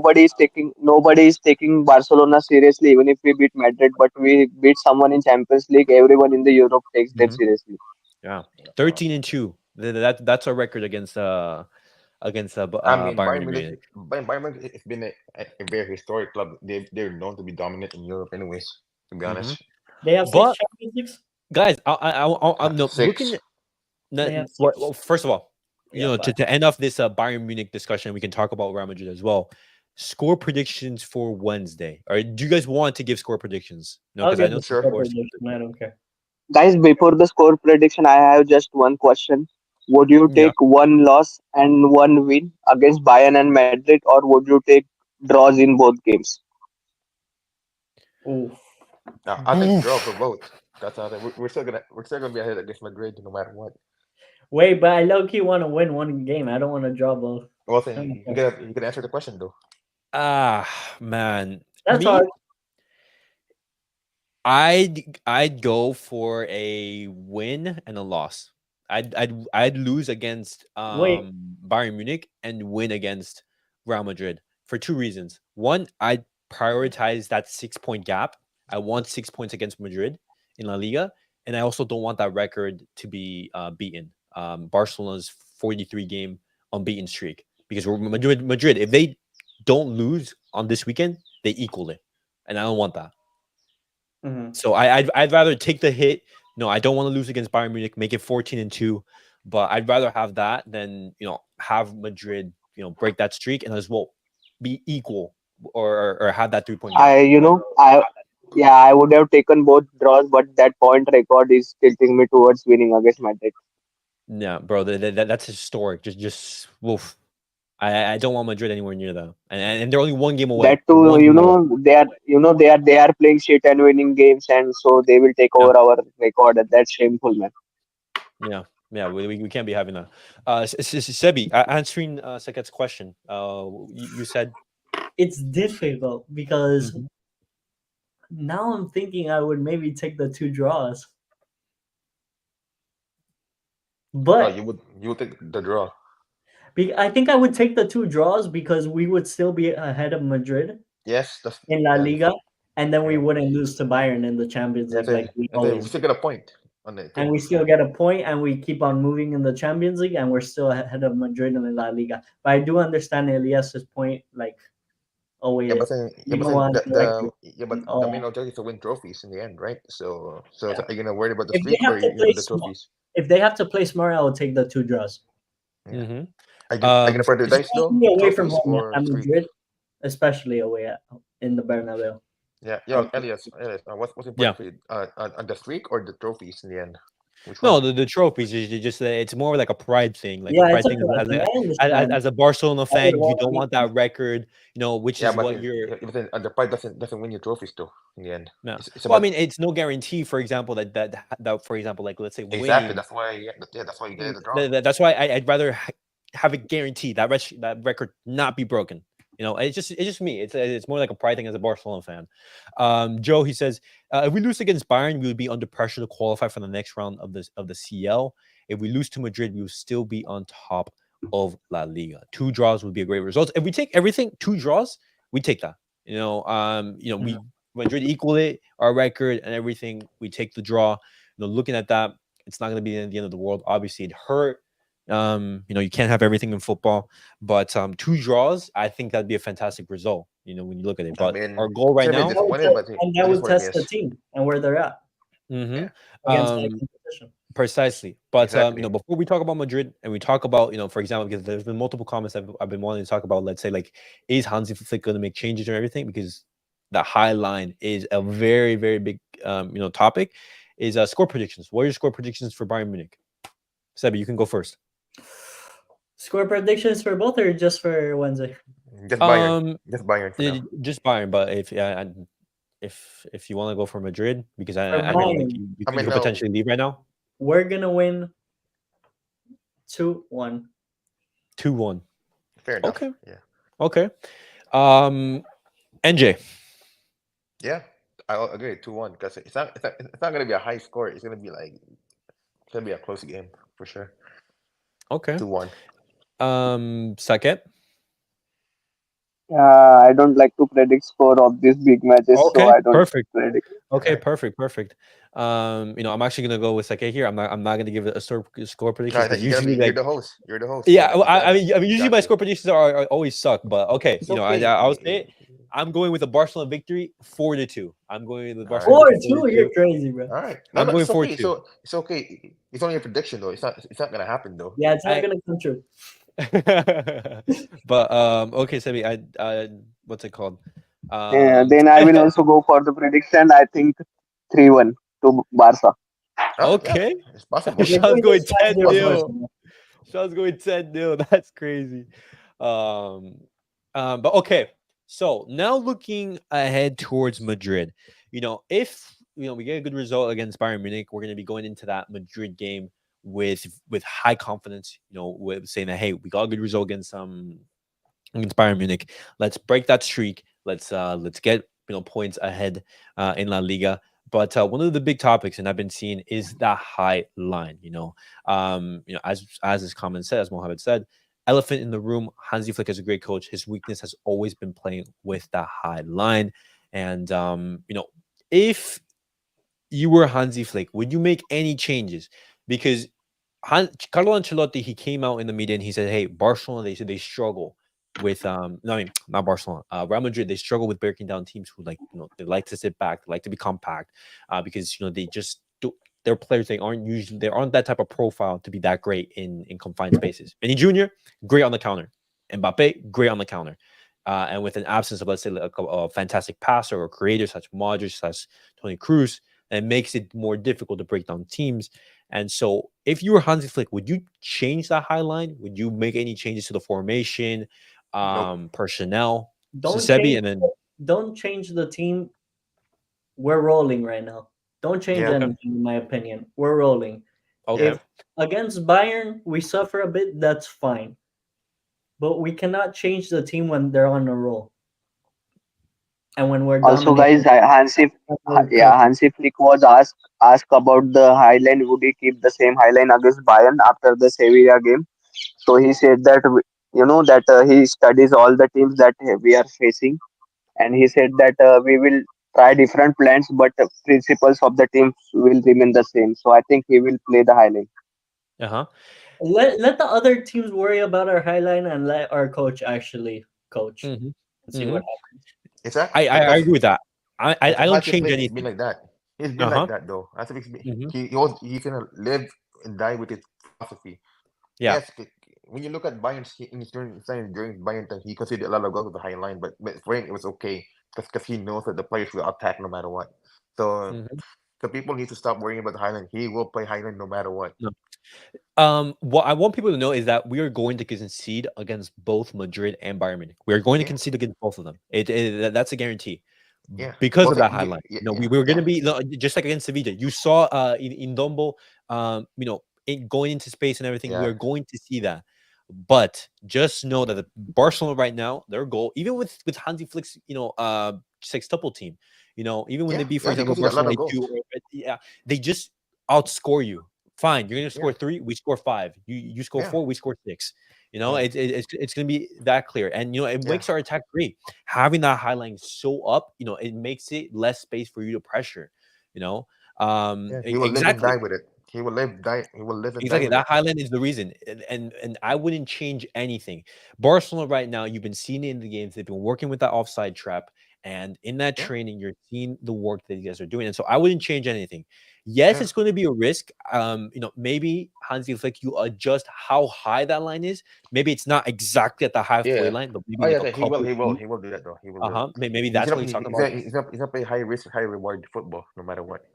nobody is taking Barcelona seriously. Even if we beat Madrid, but we beat someone in Champions League, everyone in the Europe takes them Mhm. seriously. Yeah, 13-2. That's our record against I mean, Bayern Munich. Bayern Munich, it's been a very historic club. They're known to be dominant in Europe, anyways. To be Mhm. honest, They have six But Champions Leagues. guys, I'm no, looking six. They have well, six. first of all, Yeah, five. to end off this Bayern Munich discussion, we can talk about Real Madrid as well. Score predictions for Wednesday. Or do you guys want to give score predictions? No, I'll because I give know the some Sure. score scores. prediction. I don't care. Guys, before the score prediction, I have just one question. Would you Yeah. take one loss and one win against Bayern and Madrid, or would you take draws in both games? Ooh. I think draw for Oof. both. That's how we're still gonna be ahead against Madrid no matter what. Wait, but I low key want to win one game. I don't want to draw both. Well, I then don't you care. gotta answer the question though. Ah, man. That's Me, hard. I'd go for a win and a loss. I'd lose against Wait. Bayern Munich and win against Real Madrid for two reasons. One, I'd prioritize that 6 point gap. I want 6 points against Madrid in La Liga, and I also don't want that record to be beaten. Barcelona's 43 game unbeaten streak, because Madrid, if they don't lose on this weekend, they equal it, and I don't want that. Mhm. So I'd rather take the hit. No, I don't want to lose against Bayern Munich, make it 14-2, but I'd rather have that than have Madrid break that streak and as well be equal, or have that 3 point gap. Yeah, I would have taken both draws, but that point record is tilting me towards winning against Madrid. Yeah, bro, that's historic. Just woof. I don't want Madrid anywhere near them, and they're only one game away. That They're too, one game away. they are playing shit and winning games, and so they will take Yeah, over our record. That's shameful, man. yeah, yeah. We can't be having that. Sebi, answering Saket's question. You said. It's difficult because Mhm. now I'm thinking I would maybe take the two draws. Oh, But you would take the draw. I think I would take the two draws because we would still be ahead of Madrid Yes, that's in La yeah, Liga, and then we yeah. wouldn't lose to Bayern in the Champions Yes, League like we and then we always still do. get a point on it And too. we still get a point, and we keep on moving in the Champions League, and we're still ahead of Madrid in La Liga. But I do understand Elias's point. Like, oh Yeah, wait, but then we don't want the the record. yeah, but the main Oh, objective is to win trophies in the end, right? So yeah. are you gonna worry about the If they streak or have to you play want the smart, trophies? if they have to play smart, I will take the two draws, Yeah. Mm-hmm. Are you gonna prioritize though especially away from trophies home or at streak? Madrid, especially away in the Bernabeu. Yeah, I yeah, would take Elias, what's Yeah. important for you? On the streak or the trophies in the end? Which No, one? the trophies is just it's more like a pride thing, like a Yeah, it's pride a thing pride as thing. a I as, understand. as a Barcelona I would fan. You want to don't beat want them. that record, which Yeah, is but what then, you're. yeah, but then the pride doesn't win you trophies though in the end. No, It's well, I about mean, it's no guarantee. For example, that for example, like let's say exactly. winning. That's why. Yeah, that's why you get the draw. That's why I'd rather have a guarantee that that record not be broken. It's just me. It's more like a pride thing as a Barcelona fan. Joe, he says, if we lose against Bayern, we would be under pressure to qualify for the next round of the CL. If we lose to Madrid, we will still be on top of La Liga. Two draws would be a great result. If we take everything, two draws, we take that. Mm. We Madrid equal it, our record and everything. We take the draw. Looking at that, it's not going to be the end of the world. Obviously, it hurt. You can't have everything in football, but two draws, I think that'd be a fantastic result. When you look at it. I But mean, our goal it's right gonna be now. disappointed, but And that it is would what it test the is. team and where they're at Hmm. Yeah, against the Um, competition. Precisely. But exactly. before we talk about Madrid and we talk about, for example, because there's been multiple comments I've been wanting to talk about. Let's say, like, is Hansi Flick going to make changes or everything? Because the high line is a very, very big topic. Is score predictions. What are your score predictions for Bayern Munich? Sebi, you can go first. Score predictions for both or just for Wednesday? Just Bayern, Um, just Bayern for now. just Bayern, but if you want to go for Madrid, because For I know like Bayern, you I could, you mean, could no, potentially leave right now. we're gonna win 2-1. 2-1. fair enough. Okay. Yeah, Okay. NJ. yeah, I'll agree 2-1 because it's not gonna be a high score. It's gonna be a close game for sure. Okay. 2-1. Saket. I don't like to predict score of these big matches, so Okay. I don't Perfect. predict. All Okay. right. Perfect. Perfect. I'm actually gonna go with Saket here. I'm not gonna give it a score predictions because You gotta be. usually You're like the host. You're the host. yeah. Well, You gotta. I mean usually Got my to. score predictions are always suck, but okay. It's I'll say okay. it. I'm going with a Barcelona victory 4-2. I'm going with the All right. Barcelona victory 4-2? 4-2. You're crazy, bro. All right. No, I'm no, going it's four okay. two. So it's okay. It's only a prediction though. It's not gonna happen though. Yeah, it's not I gonna come true. but okay, Sebi, I what's it called? Then I will also go for the prediction. I think 3-1 to Barca. Yeah, Okay. it's possible. We're Shaw's doing going this 10 It's 5-0 possible. 0. Barcelona. Shaw's going 10 0. That's crazy. Um, but okay. So now looking ahead towards Madrid, if we get a good result against Bayern Munich, we're going to be going into that Madrid game with high confidence. With saying that, hey, we got a good result against Bayern Munich. Let's break that streak. Let's get points ahead in La Liga. But one of the big topics, and I've been seeing, is the high line. As his comment said, as Mohammed said, elephant in the room. Hansi Flick is a great coach. His weakness has always been playing with the high line, and if you were Hansi Flick, would you make any changes? Because Carlo Ancelotti, he came out in the media and he said, "Hey, Barcelona, they said they struggle with no, I mean not Barcelona, Real Madrid. They struggle with breaking down teams who they like to sit back, they like to be compact, because they just do." Their players, they aren't that type of profile to be that great in confined spaces. Vinny Jr., great on the counter. Mbappe, great on the counter. And with an absence of, let's say, like a fantastic passer or creator such Modric, such Tony Cruz, it makes it more difficult to break down teams. And so, if you were Hansi Flick, would you change that high line? Would you make any changes to the formation, Nope. personnel, Don't Giuseppe, change. and then Don't change the team. We're rolling right now. Don't change Yeah. okay, anything, in my opinion. We're rolling. okay, If against Bayern we suffer a bit, that's fine. But we cannot change the team when they're on a roll and when we're Also, guys, dominating. Hansi Flick was asked about the highline. Would he keep the same highline against Bayern after the Sevilla game? So he said that that he studies all the teams that we are facing, and he said that we will try different plans, but the principles of the teams will remain the same. So I think he will play the highline. uh-huh, Let the other teams worry about our highline and let our coach actually coach hmm and see hmm what happens. Exactly. I Because agree with that. I because don't Hansi change Flick has been anything. like that. He's been Uh-huh. like that though. Hansi Flick's hmm he's gonna live and die with his philosophy. Yeah. Yes, when you look at Bayern's in his during Bayern time, he conceded a lot of goals with the high line, but for him it was okay because he knows that the players will attack no matter what. So hmm the people need to stop worrying about the high line. He will play high line no matter what. No. What I want people to know is that we are going to concede against both Madrid and Bayern Munich. We are going to Yeah, concede against both of them. That's a guarantee yeah. because of Also, that high line. yeah, We yeah, were going to yeah, be just like against Sevilla. You saw in Dombo, going into space and everything. We yeah, are going to see that. But just know that the Barcelona right now, their goal, even with Hansi Flick's, sextuple team, even when they yeah, beat, for yeah. They example, conceded a lot Barcelona of goals. 2, yeah, they just outscore you. Fine, you're gonna Yeah, score 3, we score 5. You score yeah, 4, we score 6. yeah, It's gonna be that clear, and it yeah, makes our attack great. Having that high line so up, it makes it less space for you to pressure. You know, yeah. He will live and exactly. die with it. He will live, die. He will live and die Exactly. with it. That highland is the reason. And I wouldn't change anything. Barcelona right now, you've been seeing it in the games. They've been working with that offside trap. And in that Yeah, training, you're seeing the work that you guys are doing. And so I wouldn't change anything. Yes, yeah, it's going to be a risk. Maybe Hansi Flick, you adjust how high that line is. Maybe it's not exactly at the halfway yeah. line, but Oh maybe like yeah, a yeah, he will, couple he will, feet. he will do that though. He will do it. Uh-huh. Maybe that's what he's talking about. He's not play high risk, high reward football no matter what.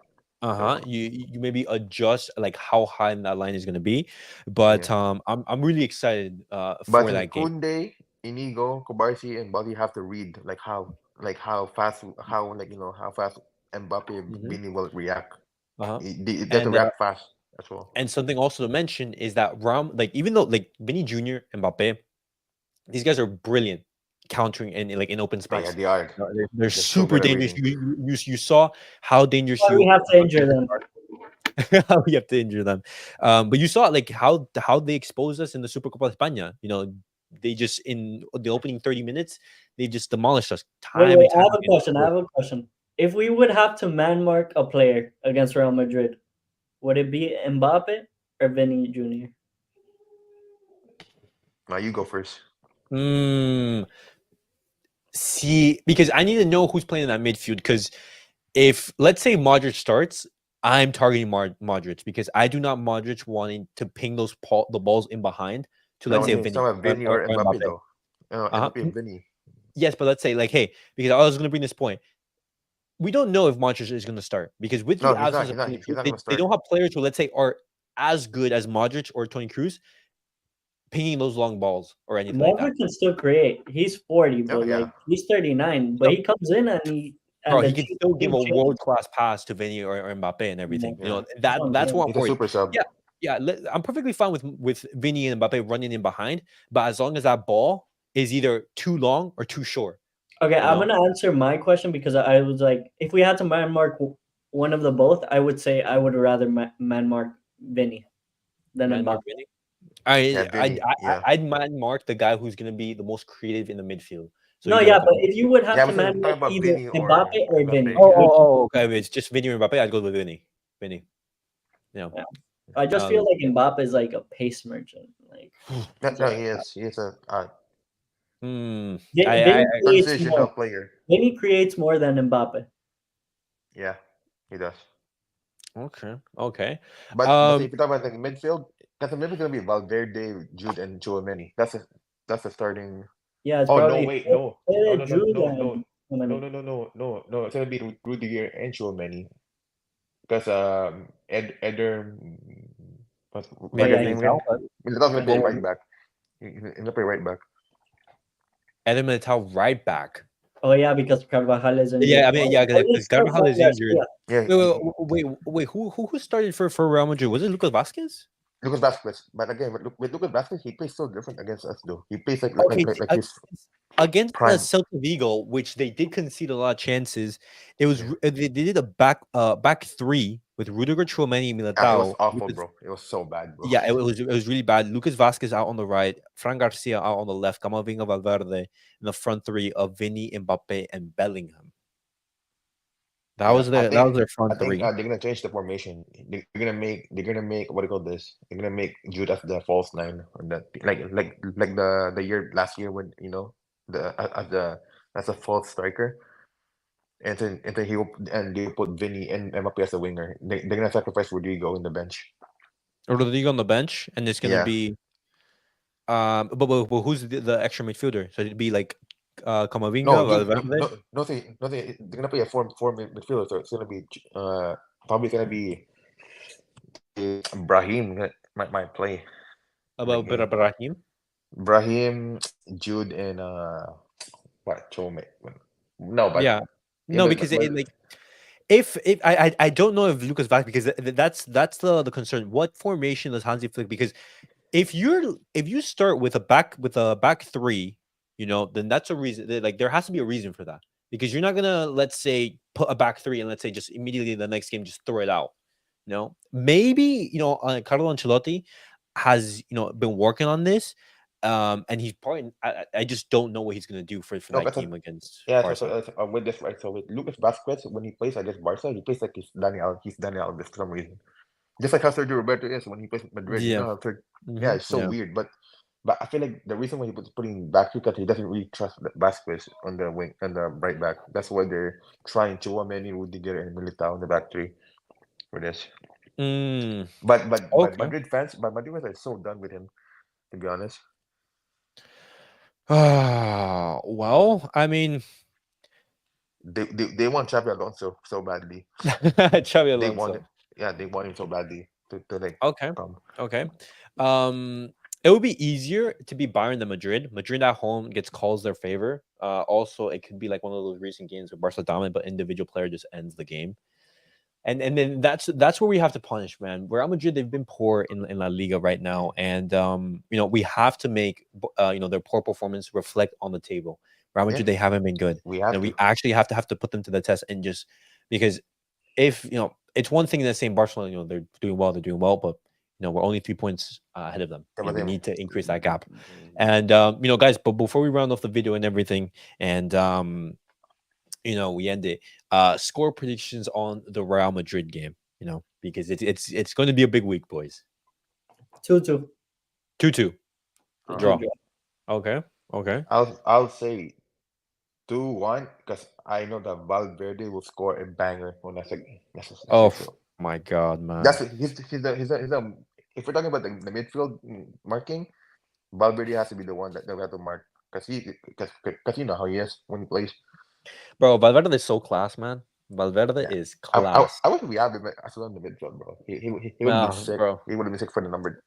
Uh-huh. So You maybe adjust like how high that line is going to be, but yeah. I'm really excited But I for think that game. Kunde, Inigo, Kobarsi, and Bali have to read like how fast how how fast Mbappe Mhm. Vini will react. Uh-huh. They have to And react fast as well. something also to mention is that like even though like Vinny Jr. and Mbappe, these guys are brilliant countering in open Oh yeah, space. they are. They're They're so super good at dangerous. reading. You saw how dangerous Why we you have to injure them? how you have to injure them. But you saw like how they exposed us in the Super Copa de España. They just in the opening 30 minutes, they just demolished us Wait, time wait. and I time have a again. question. I have a question. If we would have to man mark a player against Real Madrid, would it be Mbappe or Vinny Jr.? Now you go first. Mm, see, because I need to know who's playing in that midfield. Because if let's say Modric starts, I'm targeting Modric because I do not Modric wanting to ping the balls in behind to, let's No, say, it's Vinny not about Vinny or or Mbappe Mbappe. though. Uh-huh. Mbappe and Vinny. Yes, but let's say like, hey, because I was going to bring this point. We don't know if Modric is going to start because with the No, he's absence not. of Tony He's Cruz, not they, gonna they start. don't have players who, let's say, are as good as Modric or Tony Cruz pinging those long balls or anything like that. Modric can still create. He's 40, Oh but yeah. like he's 39. But he comes in and Bro, the he can still give team a changes. world class pass to Vinny or Mbappe and Yeah, everything. Yeah. that's what I'm That's what saying. I'm He's a for you. super sub. Yeah, yeah. I'm perfectly fine with Vinny and Mbappe running in behind, but as long as that ball is either too long or too short. Okay, You I'm know, gonna answer my question because I was like, if we had to man mark one of the both, I would say I would rather man mark Vinny than man, Mbappe. Mark Vinny. Yeah, Vinny. Yeah. I'd man mark the guy who's gonna be the most creative in the midfield. So No, you get yeah, like but if you would have Yeah, I to was man talking mark about either Vinny or Mbappe or Vinny, Mbappe. Yeah. okay. If it's just Vinny or Mbappe, I'd go with Vinny. Vinny. Yeah. yeah. I just feel Um. like Mbappe is like a pace merchant. Like No, he's no, a he is. He is a Hmm. Vinny creates more. transitional player. Vinny creates more than Mbappe. Yeah, he does. Okay. Okay. But Um. if you talk about the midfield, because the midfield gonna be Valverde, Jude, and Chouameni. That's a starting. Yeah, it's Oh no! probably Wait, no, no, no, no, Jude no, and no, how many? no. It's gonna be Rudiger and Chouameni because Eder, what's Oh that Maybe yeah, guy's name again? Militao, but Militao's gonna yeah. play well, right back. He's gonna play right back. Eder Militao right back. Oh yeah, because Carvajal is injured. Yeah, I mean, yeah, Or they because start Carvajal Fran is injured. Garcia. Yeah, Wait. Who started for Real Madrid? Was it Lucas Vasquez? Lucas Vasquez. But again, with Lucas Vasquez, he plays so different against us though. He plays Okay, like his against prime. Celta Vigo, which they did concede a lot of chances. It was Yeah. they did a back three with Rudiger, Tchouaméni, It was Militao. awful, Lucas, bro. It was so bad, bro. yeah, it was really bad. Lucas Vasquez out on the right, Fran Garcia out on the left, Camavinga, Valverde, in the front three of Vinny, Mbappe, and Bellingham. Yeah, That was their I front think three. they're gonna change the formation. They're gonna make what do you call this? They're gonna make Jude as the false nine, or that like the year last year when the as a false striker, and then they will put Vinny and Mbappe as a winger. They're gonna sacrifice Rodrigo in the bench. Rodrigo on the bench, and it's gonna Yeah. be but who's the extra midfielder? So it'd be like No, Camavinga, Jude, Valverde. nothing. They're gonna play a four midfielder, so it's gonna be probably gonna be Brahim might play in that About game. Brahim. Brahim, Jude, and what Chome? No, Yeah. yeah, No, because it, like if I don't know if Lucas Vazquez because that's the concern. What formation does Hansi Flick? Because if you start with a back three, then that's a reason. Like there has to be a reason for that because you're not gonna let's say put a back three and let's say just immediately the next game just throw it out. Maybe Carlo Ancelotti has been working on this, and he's probably I just don't know what he's gonna do for no, that that's game against yeah. Barca. With this right, so with Lucas Vasquez when he plays against Barca, he plays like he's Daniel Alves for some reason. Just like how Sergio Roberto is when he plays with Madrid. Yeah. Yeah, it's so Yeah. weird. But I feel like the reason why he puts putting back because he doesn't really trust Vasquez on the wing and the right back. That's why they're trying Chouameni, Rudiger, and Militao in the back three for this. Mm, But okay. Madrid fans are so done with him. To be honest, Well, I mean, they want Xabi Alonso so badly. Xavi They want it. Alonso. Yeah, they want him so badly to like Okay. come. Okay. It would be easier to be Bayern than Madrid. Madrid at home gets calls their favor. Also, it could be like one of those recent games where Barca dominant, but individual player just ends the game. And then that's where we have to punish, man. Real Madrid, they've been poor in La Liga right now, and we have to make their poor performance reflect on the table. Real Yeah, Madrid, they haven't been good. we have We to. actually have to put them to the test and just because if it's one thing that's saying Barcelona, they're doing well, but we're only 3 points ahead of them. Yeah, but We then, need to increase that gap. And guys, but before we round off the video and everything, and we end it. Score predictions on the Real Madrid game. Because it's going to be a big week, boys. 2-2. 2-2 uh, 2-2 draw. draw. Okay. Okay. I'll say 2-1 because I know that Valverde will score a banger when that's Oh like so. my God, That's man. if we're talking about the midfield marking, Valverde has to be the one that we have to mark because you know how he is when he plays. Bro, Valverde is so class, man. Valverde Yeah, is class. I wish we have him as well in the midfield, bro. He would be sick. Bro. He would have been sick for the number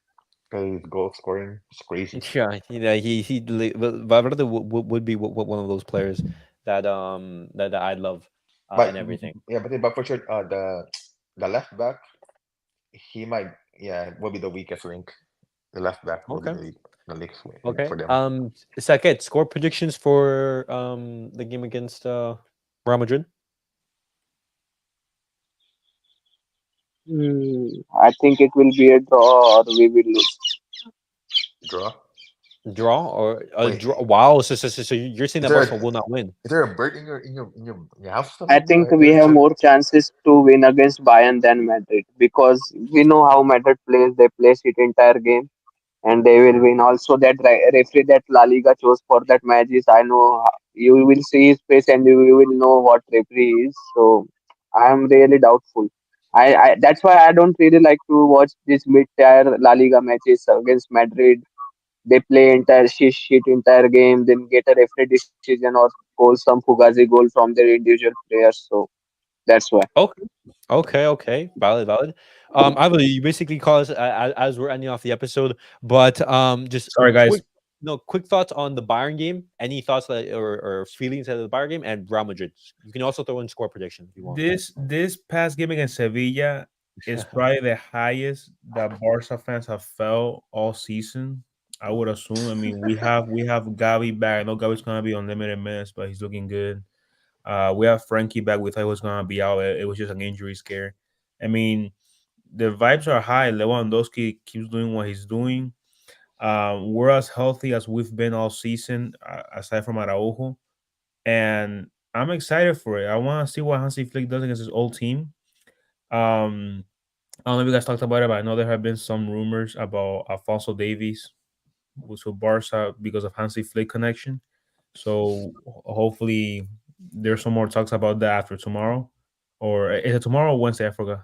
because his goal scoring is crazy. Yeah, Valverde would be one of those players that I love and But everything. yeah, but for sure, the left back he might will be the weakest link. The left back will be Okay. the league's Okay. for them. Saket, score predictions for the game against Real Madrid. I think it will be a draw or we will lose. Draw. Draw or a Wait, draw? Wow. So you're saying is that there Barcelona will not win? is there a bird in your house or I something, bro? think we I heard have some. more chances to win against Bayern than Madrid because we know how Madrid plays. They play it entire game and they will win. Also, that referee that La Liga chose for that match is I know you will see his face and you will know what referee is. So I am really doubtful. I that's why I don't really like to watch these mid-tier La Liga matches against Madrid. They play entire shit entire game, then get a referee decision or goal some fugazi goal from their individual players. So that's why. Okay. Okay. Valid. I will you basically call us as we're ending off the episode, but just a Sorry, guys. quick thoughts on the Bayern game. Any thoughts or feelings of the Bayern game and Real Madrid? You can also throw in score prediction if you want. This past game against Sevilla is probably the highest that Barca fans have felt all season. I would assume. I mean, we have Gavi back. I know Gavi's gonna be on limited minutes, but he's looking good. We have Frankie back. We thought he was gonna be out. It was just an injury scare. I mean, the vibes are high. Lewandowski keeps doing what he's doing. We're as healthy as we've been all season, aside from Araujo, and I'm excited for it. I want to see what Hansi Flick does against his old team. Um, I don't know if you guys talked about it, but I know there have been some rumors about Alfonso Davies to Barca because of Hansi Flick connection. So hopefully there's some more talks about that after tomorrow, or is it tomorrow or Wednesday? I forgot.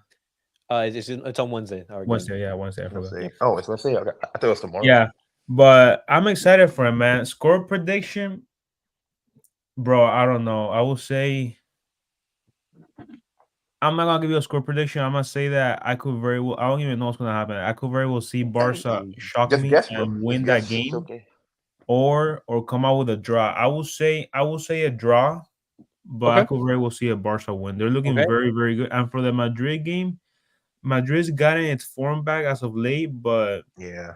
It's on Wednesday. Our game. Wednesday, yeah, Wednesday. I Let's forgot. see. Oh, it's Wednesday. Okay. I thought it was tomorrow. Yeah, but I'm excited for him, man. Score prediction, bro. I don't know. I will say I'm not gonna give you a score prediction. I'm gonna say that I could very well. I don't even know what's gonna happen. I could very well see Barca shock Just me guess, bro. and Just win that guess. It's game, okay. or come out with a draw. I will say a draw, but I Okay. could very well see a Barca win. They're looking Okay. very very good. And for the Madrid game, Madrid's gotten its form back as of late, but Yeah,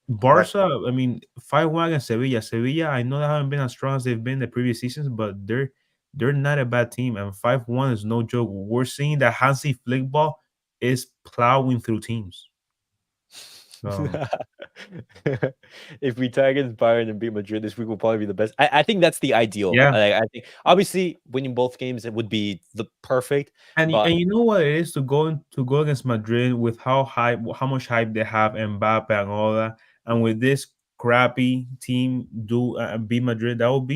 but Barca, I mean, 5-1 against Sevilla. Sevilla, I know they haven't been as strong as they've been the previous seasons, but they're not a bad team, and 5-1 is no joke. We're seeing that Hansi Flick ball is plowing through teams. So If we tie against Bayern and beat Madrid this week, will probably be the best. I think that's the ideal. yeah, I think obviously winning both games it would be the perfect, but and you know what it is to go against Madrid with how much hype they have Mbappe and all that, and with this crappy team do beat Madrid, that would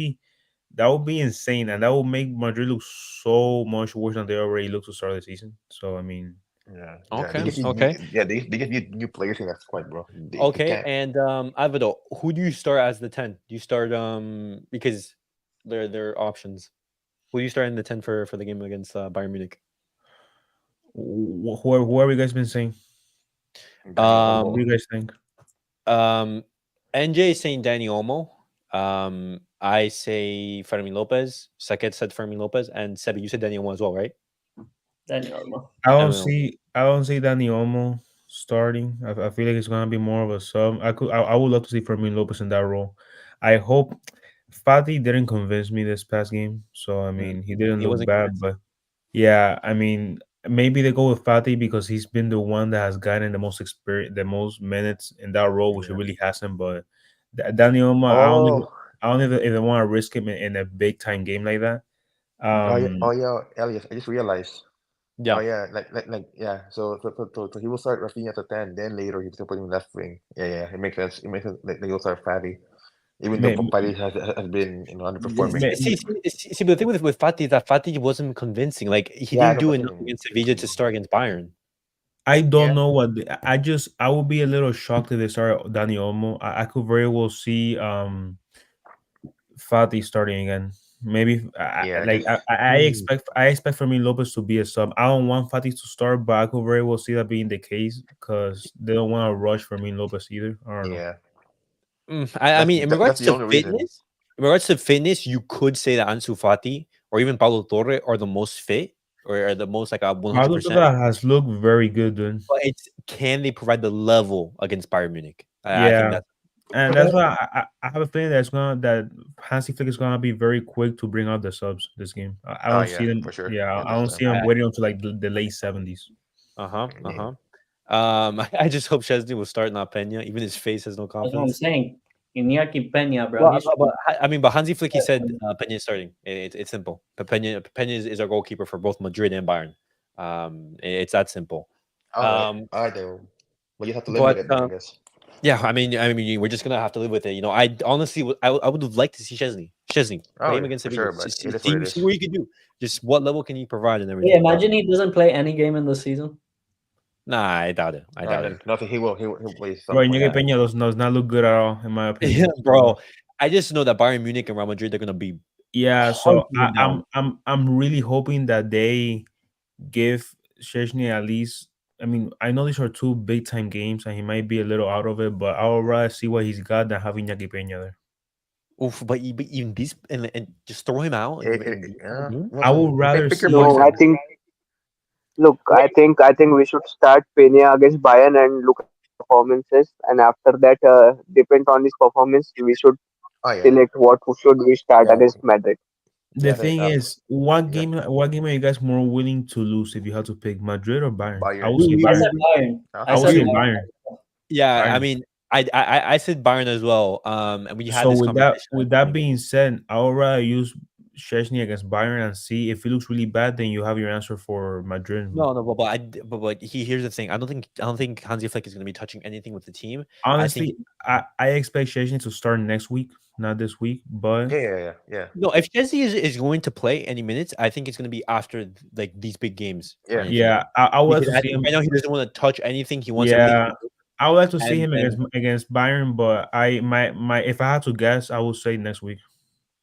be insane, and that will make Madrid look so much worse than they already look to start the season. So I mean, yeah, they okay, just need okay, they just need new players in that squad, bro. They okay. can't. And Alvaro, who do you start as the 10? Do you start because there are options. Who do you start in the 10 for the game against Bayern Munich? who have you guys been saying? Danny What do Um, Olmo. you guys think? um, NJ is saying Danny Olmo. I say Fermin Lopez. Saket said Fermin Lopez, and Sebi, you said Danny Olmo as well, right? Daniel. I don't see Danny Olmo starting. I feel like it's gonna be more of a sub. I would love to see Fermin Lopez in that role. I hope Fati didn't convince me this past game. So I mean, he didn't He look wasn't bad, convincing. but yeah, I mean, maybe they go with Fati because he's been the one that has gotten the most experience, the most minutes in that role, which he Yeah. really hasn't. But Danny Olmo, Oh, I don't even want to risk him in a big time game like that. oh Um, yeah, Elias. I just realized. Oh Yeah. yeah, yeah. So he will start Rafinha at the 10, then later he'll put him in left wing. Yeah, it makes sense. It makes sense. Like he'll start Fatty, even though may, Fatty has been underperforming. may, See, but the thing with Fati is that Fati wasn't convincing. Like he Yeah, I didn't know, do but I enough mean, against Sevilla to start against Bayern. I don't yeah, know what I would be a little shocked if they start Dani Olmo. I could very well see Fati starting again. Maybe yeah, because I expect Fermin Lopez to be a sub. I don't want Fati to start, but I could very well see that being the case because they don't want to rush Fermin Lopez either. I don't know. yeah, I mean, in that's regards the to only reason. fitness, you could say that Ansu Fati or even Paulo Torre are the most fit or are the most like a Pablo 100%. Torre has looked very good, dude. But it's can they provide the level against Bayern Munich? I think Yeah, that's and But that's why I have a feeling that Hansi Flick is gonna be very quick to bring out the subs this game. I Oh don't see yeah, them. for sure. Yeah, Yeah, I this don't time. see them I, waiting until like the late 70s. Yeah. I just hope Chesney will start, not Pena. Even his face has no that's what I'm confidence. saying. Iñaki Peña, bro. Well, He should I mean, but Hansi Flick, he said Pena is starting. It's simple. Pena is our goalkeeper for both Madrid and Bayern. It's that simple. All right. Um, All right, then. We just have to live with but it then, I guess. yeah, I mean, we're just gonna have to live with it. I honestly, I would have liked to see Chesney Oh play him yeah, against for Sevilla. sure. But it is what it See is. what he can do. Just what level can he provide and Hey, everything. But imagine he doesn't play any game in the season. nah, I doubt it. I doubt it. Nothing. He'll play Bro, some point. Iñaki Yeah, Peña does not look good at all, in my yeah, opinion. bro. I just know that Bayern Munich and Real Madrid they're gonna be Yeah, hunting so him down. I'm really hoping that they give Szczesny at least. I mean, I know these are two big time games, and he might be a little out of it, but I would rather see what he's got than having Iñaki Peña there. Oof, but even these and just throw him out in these kind of Yeah. games. I Well, would rather pick your see him. No, poison. I think look, I think we should start Pena against Bayern and look at his performances, and after that, depend on his performance, we should Oh yeah. select what should we start Yeah. against Madrid. The Yeah. I think thing is, what yeah. game are you guys more willing to lose if you had to pick Madrid or Bayern? I Bayern. would say I Bayern. said Bayern. Huh? I I would said say We Bayern. Bayern. yeah, I Bayern. mean, I said Bayern as well. And we had So this with that conversation at with the that beginning. being said, I would rather use Szczesny against Bayern and see if it looks really bad. Then you have your answer for Madrid. No, but here's the thing. I don't think Hansi Flick is going to be touching anything with the team. I think Honestly, I expect Szczesny to start next week, not this week. But Yeah. no, if Chelsea is going to play any minutes, I think it's going to be after like these big games or Yeah. anything. yeah, I would like Because to I see think him. right now he doesn't want to touch anything. He wants everything Yeah, to go. I would like to see And him then against Bayern. But my if I had to guess, I would say next week.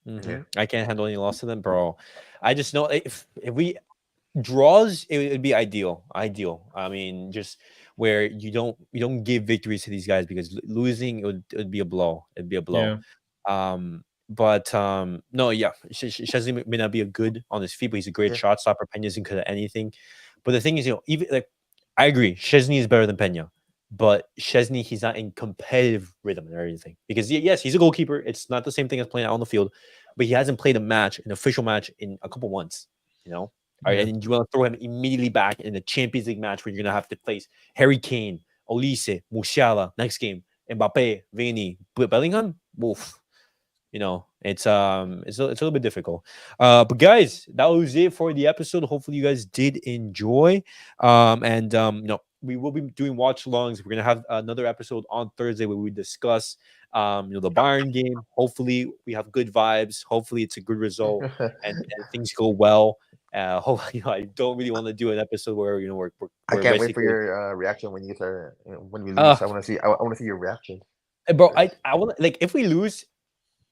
Yeah. I can't handle any loss to them, bro. I just know if we draws, it would be ideal. Ideal. I mean, just where you don't give victories to these guys because losing it would be a blow. It'd be a blow. Yeah, But no, yeah, Shazim may not be a good on his feet, but he's a great Yeah. shot stopper. Pena isn't good at anything. But the thing is, even like I agree, Chesney is better than Pena, but Chesney he's not in competitive rhythm or anything because yes, he's a goalkeeper. It's not the same thing as playing out on the field, but he hasn't played a match, an official match, in a couple months. You know, all right, yeah. and you want to throw him immediately back in the Champions League match where you're gonna have to face Harry Kane, Olise, Musiala next game, Mbappe, Vini, Bellingham. Oof, it's a little bit difficult. But guys, that was it for the episode. Hopefully you guys did enjoy. And we will be doing watch alongs. We're gonna have another episode on Thursday where we discuss the Bayern game. Hopefully we have good vibes. Hopefully it's a good result and things go well. I don't really want to do an episode where I we're can't wait for basically your reaction when you start when we uh lose. I want to see your reaction. bro, I want like if we lose,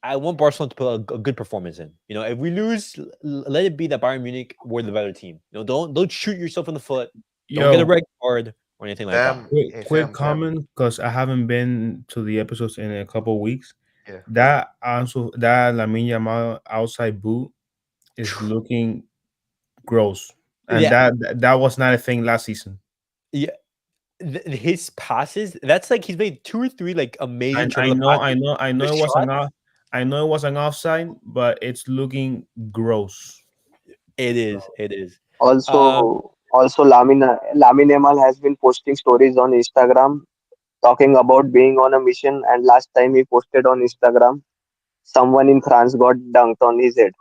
I want Barcelona to put a good performance in. If we lose, let it be that Bayern Munich were the better team. Don't shoot yourself in the foot. Don't get a Yo, red card or anything like that. Hey quick Sam. comment because I haven't been to the episodes in a couple weeks. Yeah. That Lamine Yamal outside boot is looking gross, and Yeah, that was not a thing last season. yeah. His passes. That's like he's made two or three like amazing I triple know, passes. I know The it was shot, I know it was an offside, but it's looking gross. it is. It is. Um, Also, Lamine Yamal has been posting stories on Instagram talking about being on a mission. And last time he posted on Instagram, someone in France got dunked on his head.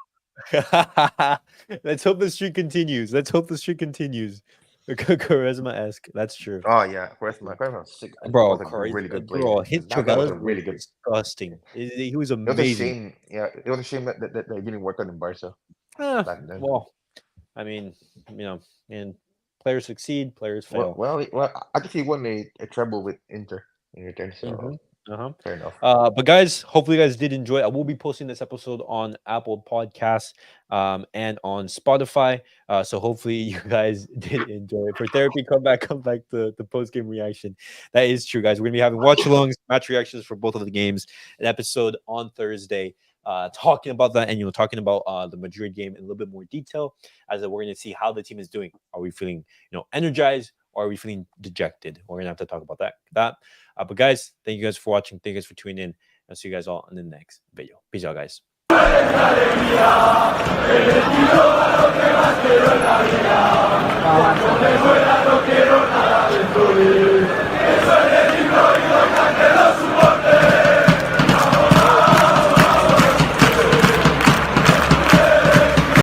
let's hope the streak continues. Let's hope the streak continues. Charisma esque. That's true. Oh yeah. Charisma was sick. It Bro, was a really good play. bro, his That was Trivelas a was really good. disgusting. He was It was a amazing. shame. Yeah, it was a shame that they didn't work on in Barca Ah, back then. well, I mean, and players succeed, players fail. I guess he won a treble with Inter in return. So Mhm. Uh-huh. fair enough. But guys, hopefully you guys did enjoy. I will be posting this episode on Apple Podcasts and on Spotify. So hopefully you guys did enjoy it. For therapy, come back to the post game reaction. That is true, guys. We're gonna be having watch alongs, match reactions for both of the games. An episode on Thursday. Talking about that and talking about the Madrid game in a little bit more detail as we're going to see how the team is doing. Are we feeling energized? or are we feeling dejected? We're gonna have to talk about that. But guys, thank you guys for watching. Thank you guys for tuning in. I'll see you guys all in the next video. Peace out, guys. Vamos.